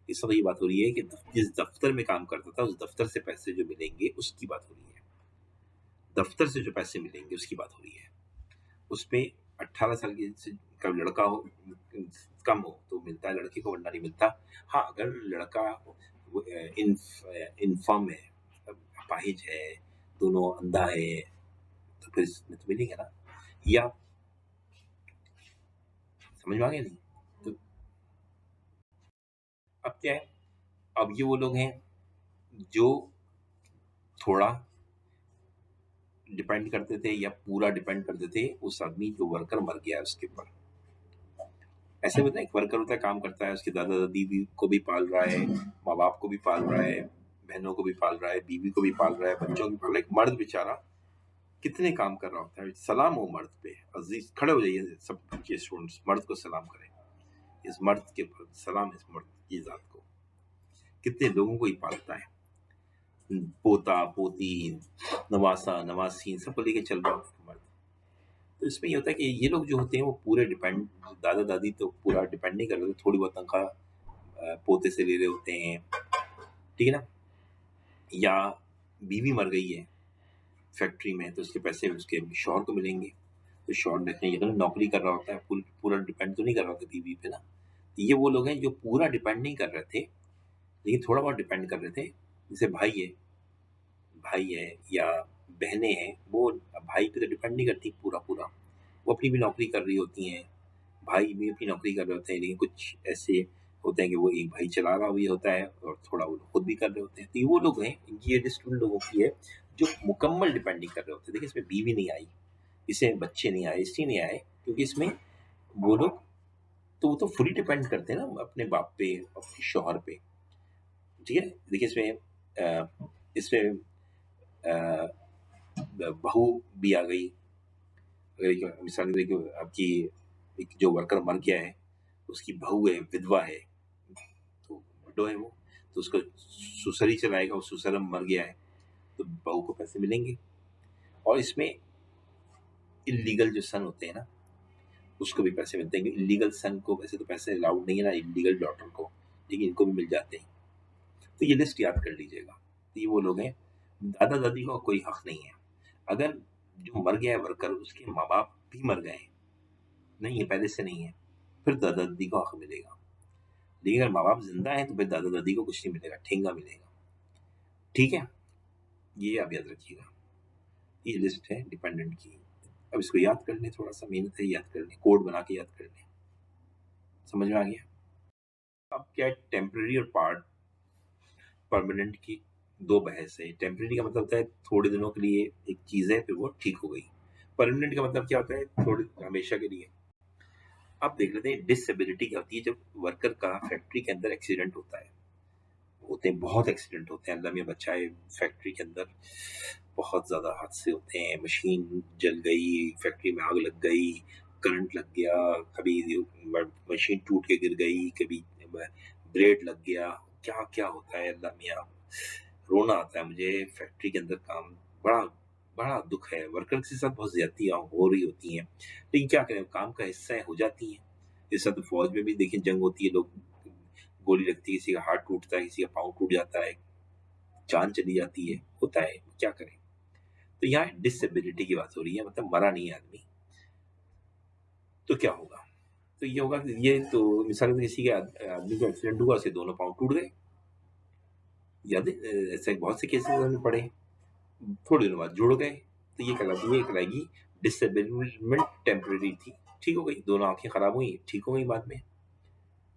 इस वक्त ये बात हो रही है कि जिस दफ्तर में काम करता था उस दफ्तर से पैसे जो मिलेंगे उसकी बात हो रही है। दफ्तर से जो पैसे मिलेंगे उसकी बात हो रही है। उसमें 18 साल के का लड़का हो, कम हो तो मिलता है लड़के को, वरना नहीं मिलता। हाँ, अगर लड़का इनफॉर्म है, अपाहिज है, दोनों अंधा है, तो फिर इसमें तो मिलेंगे ना। या समझ में आ गया नहीं? तो अब क्या है, अब ये वो लोग हैं जो थोड़ा डिपेंड करते थे या पूरा डिपेंड करते थे उस आदमी जो वर्कर मर गया है उसके ऊपर। ऐसे होता है, एक वर्कर होता है, काम करता है, उसके दादा दादी भी को भी पाल रहा है, माँ बाप को भी पाल रहा है, बहनों को भी पाल रहा है, बीवी को भी पाल रहा है, बच्चों को भी पाल रहा है। एक मर्द बेचारा कितने काम कर रहा होता है। सलाम हो मर्द पे, अजीज खड़े हो जाइए सब के स्टूडेंट्स, मर्द को सलाम करें। इस मर्द के सलाम, इस मर्द की जात को, कितने लोगों को ही पालता है, पोता पोती, नवासा नवासी, सबको लेके चल रहा होता है मर्द। तो इसमें ये होता है कि ये लोग जो होते हैं वो पूरे डिपेंड, दादा दादी तो पूरा डिपेंड नहीं कर रहे, थोड़ी बहुत तनख्वाह पोते से ले रहे होते हैं, ठीक है ना। या बीवी मर गई है फैक्ट्री में, तो उसके पैसे उसके शौहर को मिलेंगे, तो शौहर देखने ये नौकरी कर रहा होता है, पूरा डिपेंड तो नहीं कर रहा होता बीवी पे ना। तो ये वो लोग हैं जो पूरा डिपेंड नहीं कर रहे थे, लेकिन थोड़ा बहुत डिपेंड कर रहे थे। जैसे भाई है या बहनें हैं, वो भाई पे तो डिपेंड नहीं करती पूरा पूरा, वो अपनी भी नौकरी कर रही होती हैं, भाई भी अपनी नौकरी कर रहे होते हैं, लेकिन कुछ ऐसे होते हैं कि वो एक भाई चला रहा भी होता है और थोड़ा वो खुद भी कर रहे होते हैं। तो ये वो लोग हैं, ये लिस्ट उन लोगों की है जो मुकम्मल डिपेंड नहीं कर रहे होते। देखिए, इसमें बीवी नहीं आई, इसमें बच्चे नहीं आए, इसलिए नहीं आए क्योंकि इसमें वो लोग, तो वो तो फुली डिपेंड करते हैं ना अपने बाप पे, अपने शौहर पे, ठीक है। देखिए इसमें बहू भी आ गई। अगर मिसाल देखिए, आपकी एक जो वर्कर मर गया है उसकी बहू है, विधवा है, तो विडो है वो, तो उसको सुसर ही चलाएगा, वो सुसर मर गया है तो बहू को पैसे मिलेंगे। और इसमें इलीगल जो सन होते हैं ना उसको भी पैसे मिलते हैं। इलीगल सन को वैसे तो पैसे अलाउड नहीं है ना, इलीगल डॉटर को, लेकिन इनको भी मिल जाते हैं। तो ये लिस्ट याद कर लीजिएगा। तो ये वो लोग हैं दादा दादी का कोई हक नहीं है। अगर जो मर गया है वर्कर उसके माँ बाप भी मर गए, नहीं है पहले से नहीं है, फिर दादा दादी को हक मिलेगा। लेकिन अगर माँ बाप जिंदा है तो फिर दादा दादी को कुछ नहीं मिलेगा, ठेंगा मिलेगा। ठीक है, ये आप याद रखिएगा। ये लिस्ट है डिपेंडेंट की। अब इसको याद कर लें, थोड़ा सा मेहनत है याद कर लें, कोड बना के याद कर लें। समझ में आ गया? अब क्या है, टेम्पररी और पार्ट परमानेंट की दो बहस है। टेम्पररी का मतलब होता है थोड़े दिनों के लिए एक चीज है फिर वो ठीक हो गई। परमानेंट का मतलब क्या होता है, थोड़े हमेशा के लिए। आप देख लेते हैं डिसेबिलिटी क्या होती है जब वर्कर का फैक्ट्री के अंदर एक्सीडेंट होता है। होते हैं, बहुत एक्सीडेंट होते हैं, अल्लाह में बचाए। फैक्ट्री के अंदर बहुत ज़्यादा हादसे होते हैं, मशीन जल गई, फैक्ट्री में आग लग गई, करंट लग गया, कभी मशीन टूट के गिर गई, कभी ब्लेड लग गया, क्या क्या होता है अल्लाह मियाँ। रोना आता है मुझे। फैक्ट्री के अंदर काम बड़ा बड़ा दुख है, वर्कर के साथ बहुत ज्यादतियाँ हो रही होती हैं, लेकिन क्या करें, काम का हिस्सा है, हो जाती हैं। जैसा तो फौज में भी देखिए जंग होती है, लोग गोली लगती है, किसी का हाथ टूटता है, किसी का पाँव टूट जाता है, जान चली जाती है, होता है, क्या करें। तो यहाँ डिसेबिलिटी की बात हो रही है, मतलब मरा नहीं है आदमी, तो क्या होगा। तो ये होगा कि ये तो मिसाल में किसी के आदमी का एक्सीडेंट हुआ, उसके दोनों पाँव टूट गए, याद है, ऐसे बहुत से केसेस हमने पढ़े। थोड़े दिनों बाद जुड़ गए, तो ये कहलाएगी डिसेबलमेंट। टेम्पररी थी, ठीक हो गई, दोनों आंखें खराब हुई, ठीक हो गई बाद में,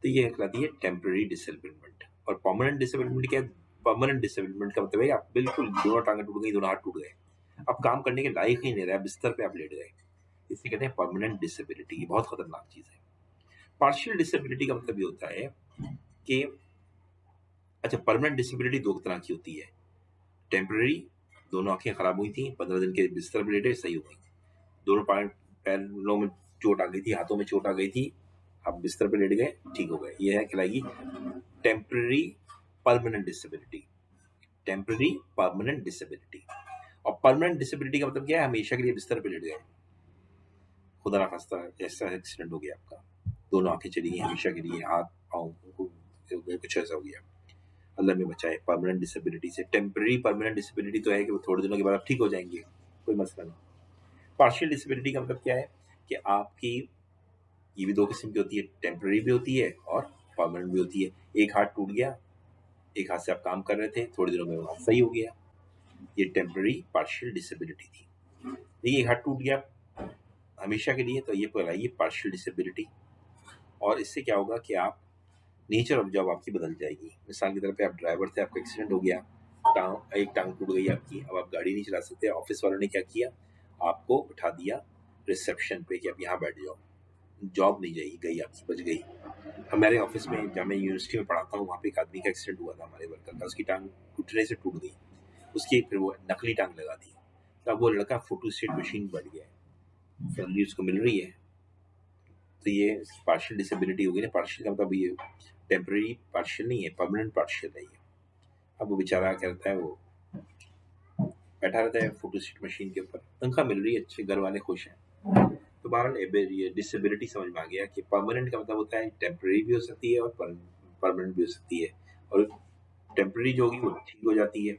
तो ये कहलाती है टेम्पररी डिसेबलमेंट। और परमानेंट डिसेबलमेंट क्या है? परमानेंट डिसेबलमेंट का मतलब है आप बिल्कुल दोनों टांगें टूट गई, दोनों हाथ टूट गए, अब काम करने के लायक ही नहीं रहा, बिस्तर पे आप लेट गए, इसे कहते हैं परमानेंट डिसेबिलिटी। ये बहुत खतरनाक चीज है। पार्शियल डिसेबिलिटी का मतलब ये होता है कि, अच्छा, परमानेंट डिसेबिलिटी दो तरह की होती है। टेम्पररी, दोनों आंखें खराब हुई थी, 15 दिन के बिस्तर पर लेटे, सही हो गई, दोनों पैरों में चोट आ गई थी, हाथों में चोट आ गई थी, आप बिस्तर पर लेट गए, ठीक हो गए, ये है कहलाएगी temporary permanent disability. Temporary permanent disability. और परमानेंट डिसेबिलिटी का मतलब क्या है? हमेशा के लिए बिस्तर पर लेट गए, खुदा ना खास्ता ऐसा एक्सीडेंट हो गया आपका, दोनों आंखें चली गई हमेशा के लिए, हाथ पाँव कुछ ऐसा हो गया, अल्लाह में बचाए परमानेंट डिसेबिलिटी से। टेम्पररी परमानेंट डिसेबिलिटी तो है कि वो थोड़े दिनों के बाद आप ठीक हो जाएंगे, कोई मसला नहीं। पार्शियल डिसेबिलिटी का मतलब क्या है कि आपकी, ये भी दो किस्म की होती है, टेम्पररी भी होती है और परमानेंट भी होती है। एक हाथ टूट गया, एक हाथ से आप काम कर रहे थे, थोड़े दिनों में वो हाथ सही हो गया, ये टेम्पररी पार्शियल डिसेबिलिटी थी। देखिए एक हाथ टूट गया हमेशा के लिए, तो ये कहलाइए पार्शियल डिसेबिलिटी। और इससे क्या होगा कि आप, नेचर ऑफ जॉब आपकी बदल जाएगी। मिसाल के तौर पे आप ड्राइवर थे, आपका एक्सीडेंट हो गया, एक टांग टूट गई आपकी, अब आप गाड़ी नहीं चला सकते, ऑफिस वालों ने क्या किया, आपको उठा दिया रिसेप्शन पे कि आप यहाँ बैठ जाओ, जॉब नहीं जाएगी, गई आपकी, बच गई। हमारे ऑफिस में, जहाँ मैं यूनिवर्सिटी में पढ़ाता हूँ, वहाँ पे एक आदमी का एक्सीडेंट हुआ था, हमारे वर्कर का, उसकी टांग टूटने से टूट गई, उसकी फिर वो नकली टांग लगा दी, तो अब वो लड़का फोटो स्टेट मशीन बैठ गया है, फैमिली उसको मिल रही है, तो ये पार्शियल डिसेबिलिटी होगी ना। पार्शियल का मतलब ये टेम्पररी पार्शियल नहीं है, परमानेंट पार्शियल है ये। अब वो बेचारा क्या करता है, वो बैठा रहता है फोटो स्टेट मशीन के ऊपर, तनख्वाह मिल रही है, अच्छे घर वाले खुश हैं। तो बहरहाल ये डिसेबिलिटी समझ में आ गया कि परमानेंट का मतलब होता है टेम्पररी भी हो सकती है और परमानेंट भी हो सकती है। और टेम्पररी जो होगी वो ठीक हो जाती है,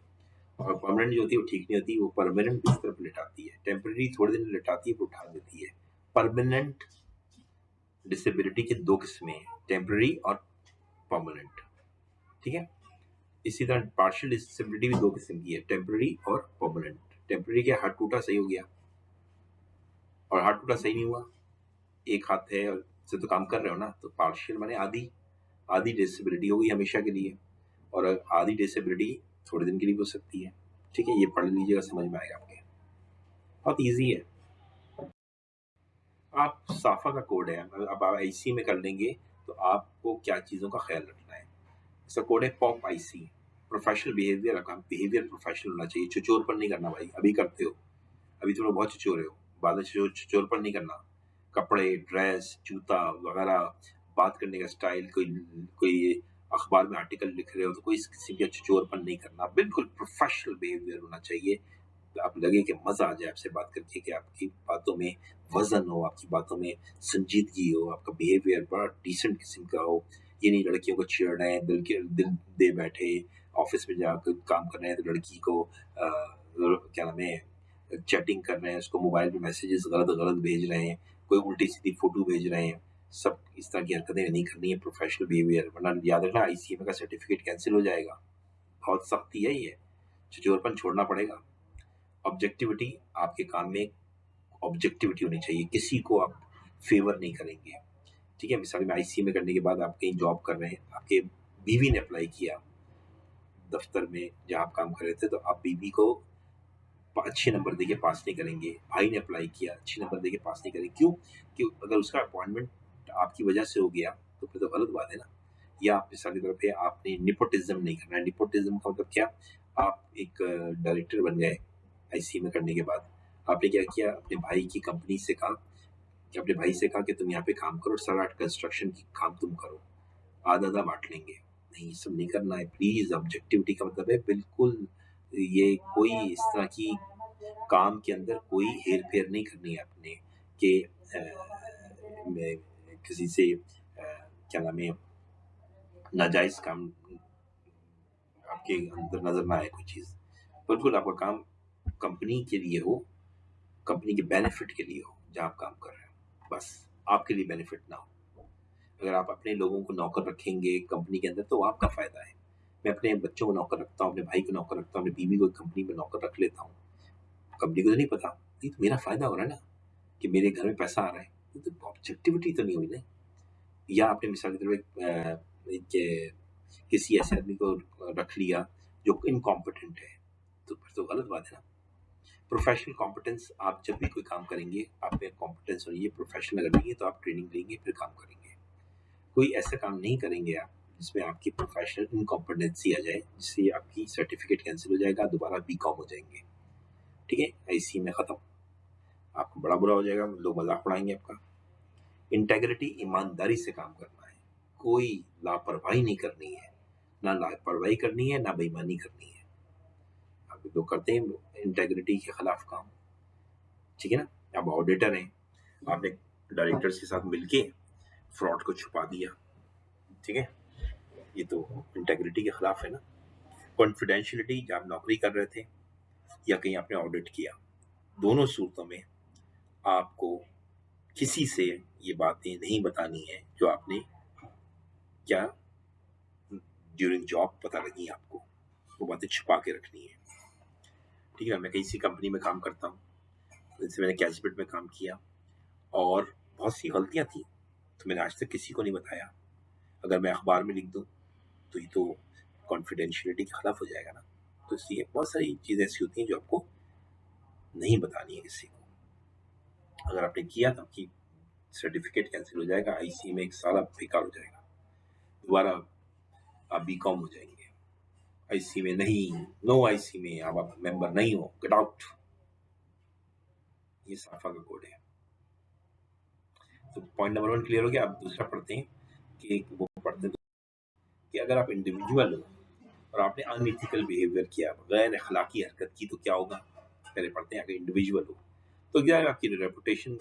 और परमानेंट जो होती है वो ठीक नहीं होती, वो परमानेंट बिस्तर पर लिटाती है। टेम्पररी थोड़े दिन लिटाती है, फिर उठा देती है। परमानेंट डिसेबिलिटी की दो किस्में हैं, टेम्पररी और परमानेंट, ठीक है। इसी तरह पार्शियल डिसेबिलिटी भी दो किस्म की है, टेम्पररी और परमानेंट। टेम्पररी क्या, हाथ टूटा सही हो गया, और हाथ टूटा सही नहीं हुआ, एक हाथ है और से तो काम कर रहे हो ना, तो पार्शियल माने आधी, आधी डिसेबिलिटी हो गई हमेशा के लिए, और आधी डिसेबिलिटी थोड़े दिन के लिए हो सकती है। ठीक है, ये पढ़ लीजिएगा, समझ में आएगा आपके, बहुत ईजी है। आप साफा का कोड है, अब आप आईसी में कर लेंगे तो आपको क्या चीज़ों का ख्याल रखना है। इसका कोड है पॉप आईसी। प्रोफेशनल बिहेवियर, आपका बिहेवियर प्रोफेशनल होना चाहिए, चुचोर पर नहीं करना भाई, अभी करते हो, अभी तुम लोग बहुत चुचोरे हो, बाद में चुचोर पर नहीं करना। कपड़े, ड्रेस, जूता वगैरह, बात करने का स्टाइल, कोई कोई अखबार में आर्टिकल लिख रहे हो तो कोई इस किसी का चुचोरपन नहीं करना, बिल्कुल प्रोफेशनल बिहेवियर होना चाहिए। आप लगे कि मजा आ जाए आपसे बात करके, कि आपकी बातों में वजन हो, आपकी बातों में संजीदगी हो, आपका बिहेवियर बड़ा डिसेंट किस्म का हो, ये नहीं लड़कियों को छेड़ रहे हैं, दिल दे बैठे ऑफिस में जाकर काम कर रहे हैं तो लड़की को क्या नाम है चैटिंग कर रहे हैं, उसको मोबाइल पे मैसेजेस गलत गलत भेज रहे हैं, कोई उल्टी सीधी फोटो भेज रहे हैं। सब इस तरह की हरकतें नहीं करनी है, प्रोफेशनल बिहेवियर, वरना याद रखना आईसीएमए का सर्टिफिकेट कैंसिल हो जाएगा। बहुत सख्ती है ये, छिछोरपन छोड़ना पड़ेगा। ऑब्जेक्टिविटी, आपके काम में ऑब्जेक्टिविटी होनी चाहिए, किसी को आप फेवर नहीं करेंगे। ठीक है, मिसाल में आईसीएमए करने के बाद आप कहीं जॉब कर रहे हैं, आपके बीवी ने अप्लाई किया दफ्तर में जहाँ आप काम कर रहे थे, तो आप बीवी को अच्छे नंबर देके पास नहीं करेंगे। भाई ने अप्लाई किया, अच्छे नंबर देके पास नहीं करेंगे। क्यों? क्यों? अगर उसका अपॉइंटमेंट आपकी वजह से हो गया तो फिर तो गलत बात है ना। या आप मिसाल की तरफ है, आपने निपोटिज्म नहीं करना है। निपोटिज्म का मतलब क्या? आप एक डायरेक्टर बन गए आईसीएमए करने के बाद, आपने क्या किया, अपने भाई की कंपनी से कहा कि अपने भाई से कहा कि तुम यहाँ पे काम करो, सारा कंस्ट्रक्शन की काम तुम करो, आधा आधा बांट लेंगे। नहीं, ये सब नहीं करना है प्लीज। ऑब्जेक्टिविटी का मतलब है बिल्कुल ये कोई इस तरह की काम के अंदर कोई हेर फेर नहीं करनी है अपने कि किसी से क्या नाम है नाजायज काम आपके अंदर नजर ना आए कोई चीज। बिल्कुल आपका काम कंपनी के लिए हो, कंपनी के बेनिफिट के लिए हो, जहाँ आप काम कर रहे हो, बस आपके लिए बेनिफिट ना हो। अगर आप अपने लोगों को नौकर रखेंगे कंपनी के अंदर तो आपका फायदा है। मैं अपने बच्चों को नौकर रखता हूँ, अपने भाई को नौकर रखता हूँ, अपनी बीवी को कंपनी में नौकर रख लेता हूँ, कंपनी को तो नहीं पता, नहीं तो मेरा फायदा हो रहा है ना कि मेरे घर में पैसा आ रहा है। ये तो ऑब्जेक्टिविटी तो नहीं हुई ना। या आपने मिसाल की तरफ किसी ऐसे आदमी को रख लिया जो इनकॉम्पिटेंट है, तो फिर तो गलत बात है ना। प्रोफेशनल कॉम्पिटेंस, आप जब भी कोई काम करेंगे आप में कॉम्पिटेंस होनी है। प्रोफेशनल अगर नहीं है तो आप ट्रेनिंग लेंगे फिर काम करेंगे। कोई ऐसा काम नहीं करेंगे आप जिसमें आपकी प्रोफेशनल इनकॉम्पिटेंसी आ जाए, जिससे आपकी सर्टिफिकेट कैंसिल हो जाएगा, दोबारा बीकॉम हो जाएंगे। ठीक है, आईसी में खत्म, आपको बड़ा बुरा हो जाएगा, लोग मजाक उड़ाएंगे आपका। इंटेग्रिटी, ईमानदारी से काम करना है, कोई लापरवाही नहीं करनी है, ना लापरवाही करनी है ना बेईमानी करनी है। आप लोग करते हैं इंटेग्रिटी के खिलाफ काम, ठीक है ना। आप ऑडिटर हैं, आपने डायरेक्टर्स के साथ मिलके फ्रॉड को छुपा दिया, ठीक है, ये तो इंटेग्रिटी के खिलाफ है ना। कॉन्फिडेंशियलिटी, जब आप नौकरी कर रहे थे या कहीं आपने ऑडिट किया, दोनों सूरतों में आपको किसी से ये बातें नहीं बतानी है जो आपने क्या ड्यूरिंग जॉब पता लगी आपको, वो बातें छुपा के रखनी है। ठीक है, मैं किसी कंपनी में काम करता हूँ, जैसे मैंने कैशबेट में काम किया और बहुत सी गलतियां थी, तो मैंने आज तक किसी को नहीं बताया। अगर मैं अखबार में लिख दूं तो ये तो कॉन्फिडेंशियलिटी के खिलाफ हो जाएगा ना। तो इसलिए बहुत सारी चीज़ें ऐसी होती हैं जो आपको नहीं बतानी है किसी को। अगर आपने किया तो आपकी सर्टिफिकेट कैंसिल हो जाएगा, आईसी में एक साल बेकार हो जाएगा, दोबारा आप बीकॉम हो जाएंगे। आईसी में नहीं, नो आईसी में आप मेंबर नहीं हो, गेट आउट। ये साफा का कोड है। तो पॉइंट नंबर 1 क्लियर हो गया। आप दूसरा पढ़ते हैं कि वो पढ़ते हैं कि अगर आप इंडिविजुअल हो और आपने अनइथिकल बिहेवियर किया, गैर अखलाकी हरकत की, तो क्या होगा। पहले पढ़ते हैं, अगर इंडिविजुअल हो तो क्या है, आपकी रेपुटेशन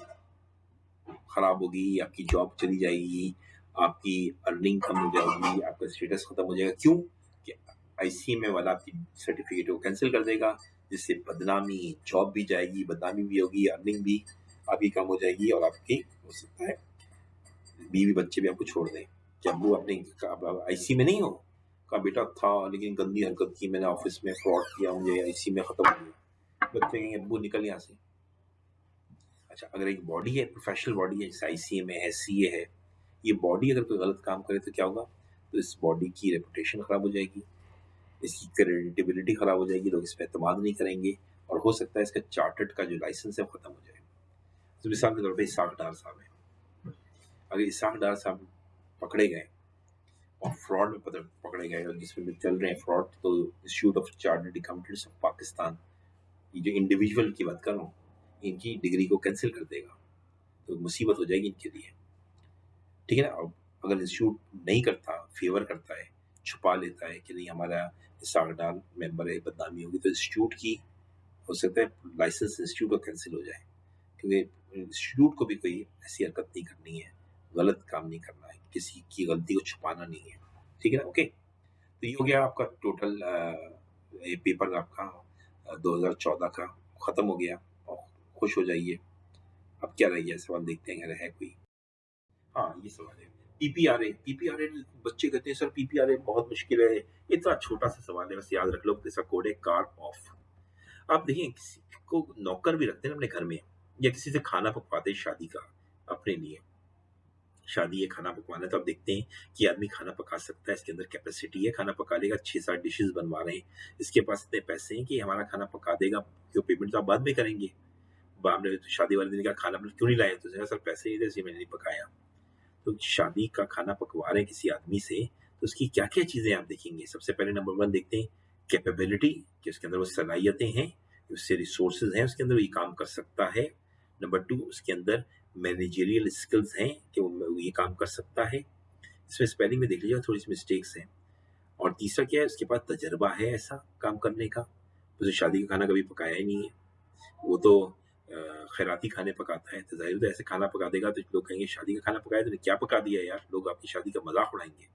खराब होगी, आपकी जॉब चली जाएगी, आपकी अर्निंग कम हो जाएगी, आपका स्टेटस खत्म हो जाएगा। क्यों? कि आईसीएमए वाला आपकी सर्टिफिकेट को कैंसिल कर देगा, जिससे बदनामी, जॉब भी जाएगी, बदनामी भी होगी, अर्निंग भी आपकी कम हो जाएगी, और आपकी हो सकता है बीवी बच्चे भी आपको छोड़ दें कि अब्बू अपने आईसी में नहीं हो, कहा बेटा था लेकिन गंदी हरकत की, मैंने ऑफिस में फ्रॉड किया, मुझे आईसी में खत्म हो गया। बच्चे कहेंगे अब्बू निकल यहाँ से। अच्छा, अगर एक बॉडी है, प्रोफेशनल बॉडी है, जैसे आईसीएमए है, सीए है, ये बॉडी अगर कोई गलत काम करे तो क्या होगा, तो इस बॉडी की रेपुटेशन खराब हो जाएगी, इसकी क्रेडिटेबिलिटी खराब हो जाएगी, लोग इस पर एतमाद नहीं करेंगे, और हो सकता है इसका चार्टर्ड का जो लाइसेंस है खत्म हो जाए। तो मिसाल के तौर पर इसाक डार साहब है, अगर इसाक डार साहब पकड़े गए और फ्रॉड में पकड़े गए और जिसमें चल रहे हैं फ्रॉड, तो institute of chartered accountants of Pakistan, ये जो इंडिविजुअल की बात कर रहा हूँ, इनकी डिग्री को कैंसिल कर देगा, तो मुसीबत हो जाएगी इनके लिए। ठीक है ना। अब अगर इंस्टीट्यूट नहीं करता, फेवर करता है, छुपा लेता है कि नहीं हमारा सागडाल मेंबर है, बदनामी होगी, तो इंस्टीट्यूट की हो सकता है लाइसेंस इंस्टीट्यूट का कैंसिल हो जाए, क्योंकि इंस्टीट्यूट को भी कोई ऐसी हरकत नहीं करनी है, गलत काम नहीं करना है, किसी की गलती को छुपाना नहीं है, ठीक है ना? ओके, तो ये हो गया आपका टोटल ये पेपर आपका 2014 का खत्म हो गया, और खुश हो जाइए। अब क्या रह गया सवाल, देखते हैं अगर है कोई। हाँ, ये सवाल है। पीपीआरए, पीपीआरए बच्चे कहते हैं सर पीपीआरए बहुत मुश्किल है। इतना छोटा सा सवाल है, बस याद रख लो, इसका कोड है कार ऑफ। आप देखिए, किसी को नौकर भी रखते हैं ना अपने घर में, या किसी से खाना पकवाते हैं शादी का अपने लिए, शादी है खाना पकवाना है, तो आप देखते हैं कि आदमी खाना पका सकता है, इसके अंदर कैपेसिटी है, खाना पका लेगा, 6-7 डिशेस बनवा रहे हैं, इसके पास इतने पैसे हैं कि हमारा खाना पका देगा, क्यों पेमेंट तो आप बाद में करेंगे। बाद में शादी वाले दिन का खाना क्यों नहीं लाए, तो सर पैसे नहीं थे इसलिए मैंने नहीं पकाया। तो शादी का खाना पकवा रहे हैं किसी आदमी से, तो उसकी क्या क्या चीजें आप देखेंगे। सबसे पहले नंबर 1 देखते हैं कैपेबिलिटी, कि उसके अंदर वो सलाहियतें हैं, उससे रिसोर्सेज हैं, उसके अंदर वो ये काम कर सकता है। नंबर 2, उसके अंदर मैनेजरियल स्किल्स हैं कि वो ये काम कर सकता है। इसमें स्पेलिंग में देख लीजिए थोड़ी सी मिस्टेक्स हैं। और तीसरा क्या है, उसके पास तजर्बा है ऐसा काम करने का, उसे शादी का खाना कभी पकाया ही नहीं है, वो तो खैराती खाने पकाता है, तो जाहिर है ऐसे खाना पका देगा तो लोग कहेंगे शादी का खाना पकाया तूने, क्या पका दिया यार, लोग आपकी शादी का मजाक उड़ाएंगे।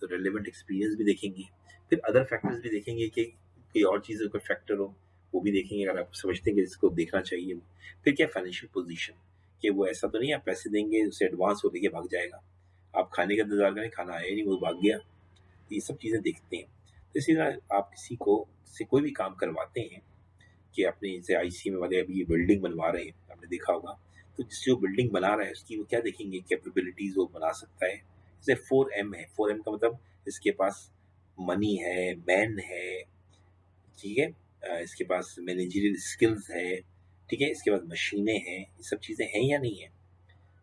तो रेलिवेंट एक्सपीरियंस भी देखेंगे, फिर अदर फैक्टर्स भी देखेंगे कि कोई और चीज़ का फैक्टर हो, वो भी देखेंगे अगर आप समझते हैं कि इसको देखना चाहिए। फिर क्या फाइनेंशियल पोजीशन, कि वो ऐसा तो नहीं आप पैसे देंगे उसे एडवांस हो लेके भाग जाएगा, आप खाने का इंतजार करें, खाना आया ही नहीं वो भाग गया। ये सब चीज़ें देखते हैं। तो इसी तरह आप किसी को से कोई भी काम करवाते हैं, कि अपने जैसे आईसी में वाले अभी ये बिल्डिंग बनवा रहे हैं, आपने देखा होगा, तो जो बिल्डिंग बना रहा है उसकी वो क्या देखेंगे, कैपेबिलिटीज वो बना सकता है। जैसे 4M है, 4M का मतलब इसके पास मनी है, मैन है, ठीक है, इसके पास मैनेजरियल स्किल्स है, ठीक है, इसके पास मशीनें हैं, ये सब चीज़ें हैं या नहीं है,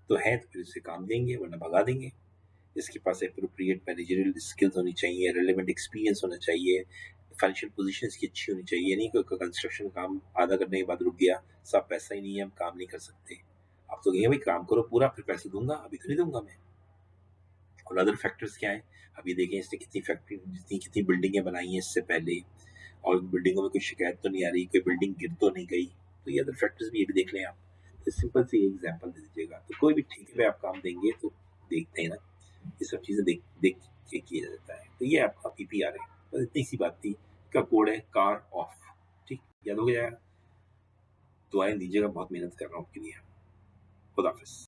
तो है तो फिर उसे काम देंगे वरना भगा देंगे। इसके पास अप्रोप्रिएट मैनेजरियल स्किल्स होनी चाहिए, रेलेवेंट एक्सपीरियंस होना चाहिए, फाइनेंशियल पोजीशन इसकी अच्छी होनी चाहिए, नहीं कोई कंस्ट्रक्शन काम आधा करने के बाद रुक गया, सब पैसा ही नहीं है हम काम नहीं कर सकते, आप तो कहेंगे भाई काम करो पूरा फिर पैसे दूंगा, अभी तो नहीं दूंगा मैं। और अदर फैक्टर्स क्या है, अभी देखें इसने कितनी फैक्ट्री जितनी कितनी बिल्डिंगें बनाई हैं इससे पहले, और बिल्डिंगों में कोई शिकायत तो नहीं आ रही, कोई बिल्डिंग गिर तो नहीं गई, तो ये अदर फैक्टर्स भी ये भी देख लें आप। तो सिंपल सी एग्जाम्पल दे दीजिएगा, तो कोई भी ठेके पे आप काम देंगे तो देखते हैं ना, ये सब चीज़ें देख देख के किया जाता है। तो ये आपका पीपीआर है, बस इतनी सी बात थी। इसका कोड है कार ऑफ, ठीक, याद हो गया। दुआएं दीजिएगा, बहुत मेहनत कर रहा हूँ आपके लिए। खुदा हाफिज।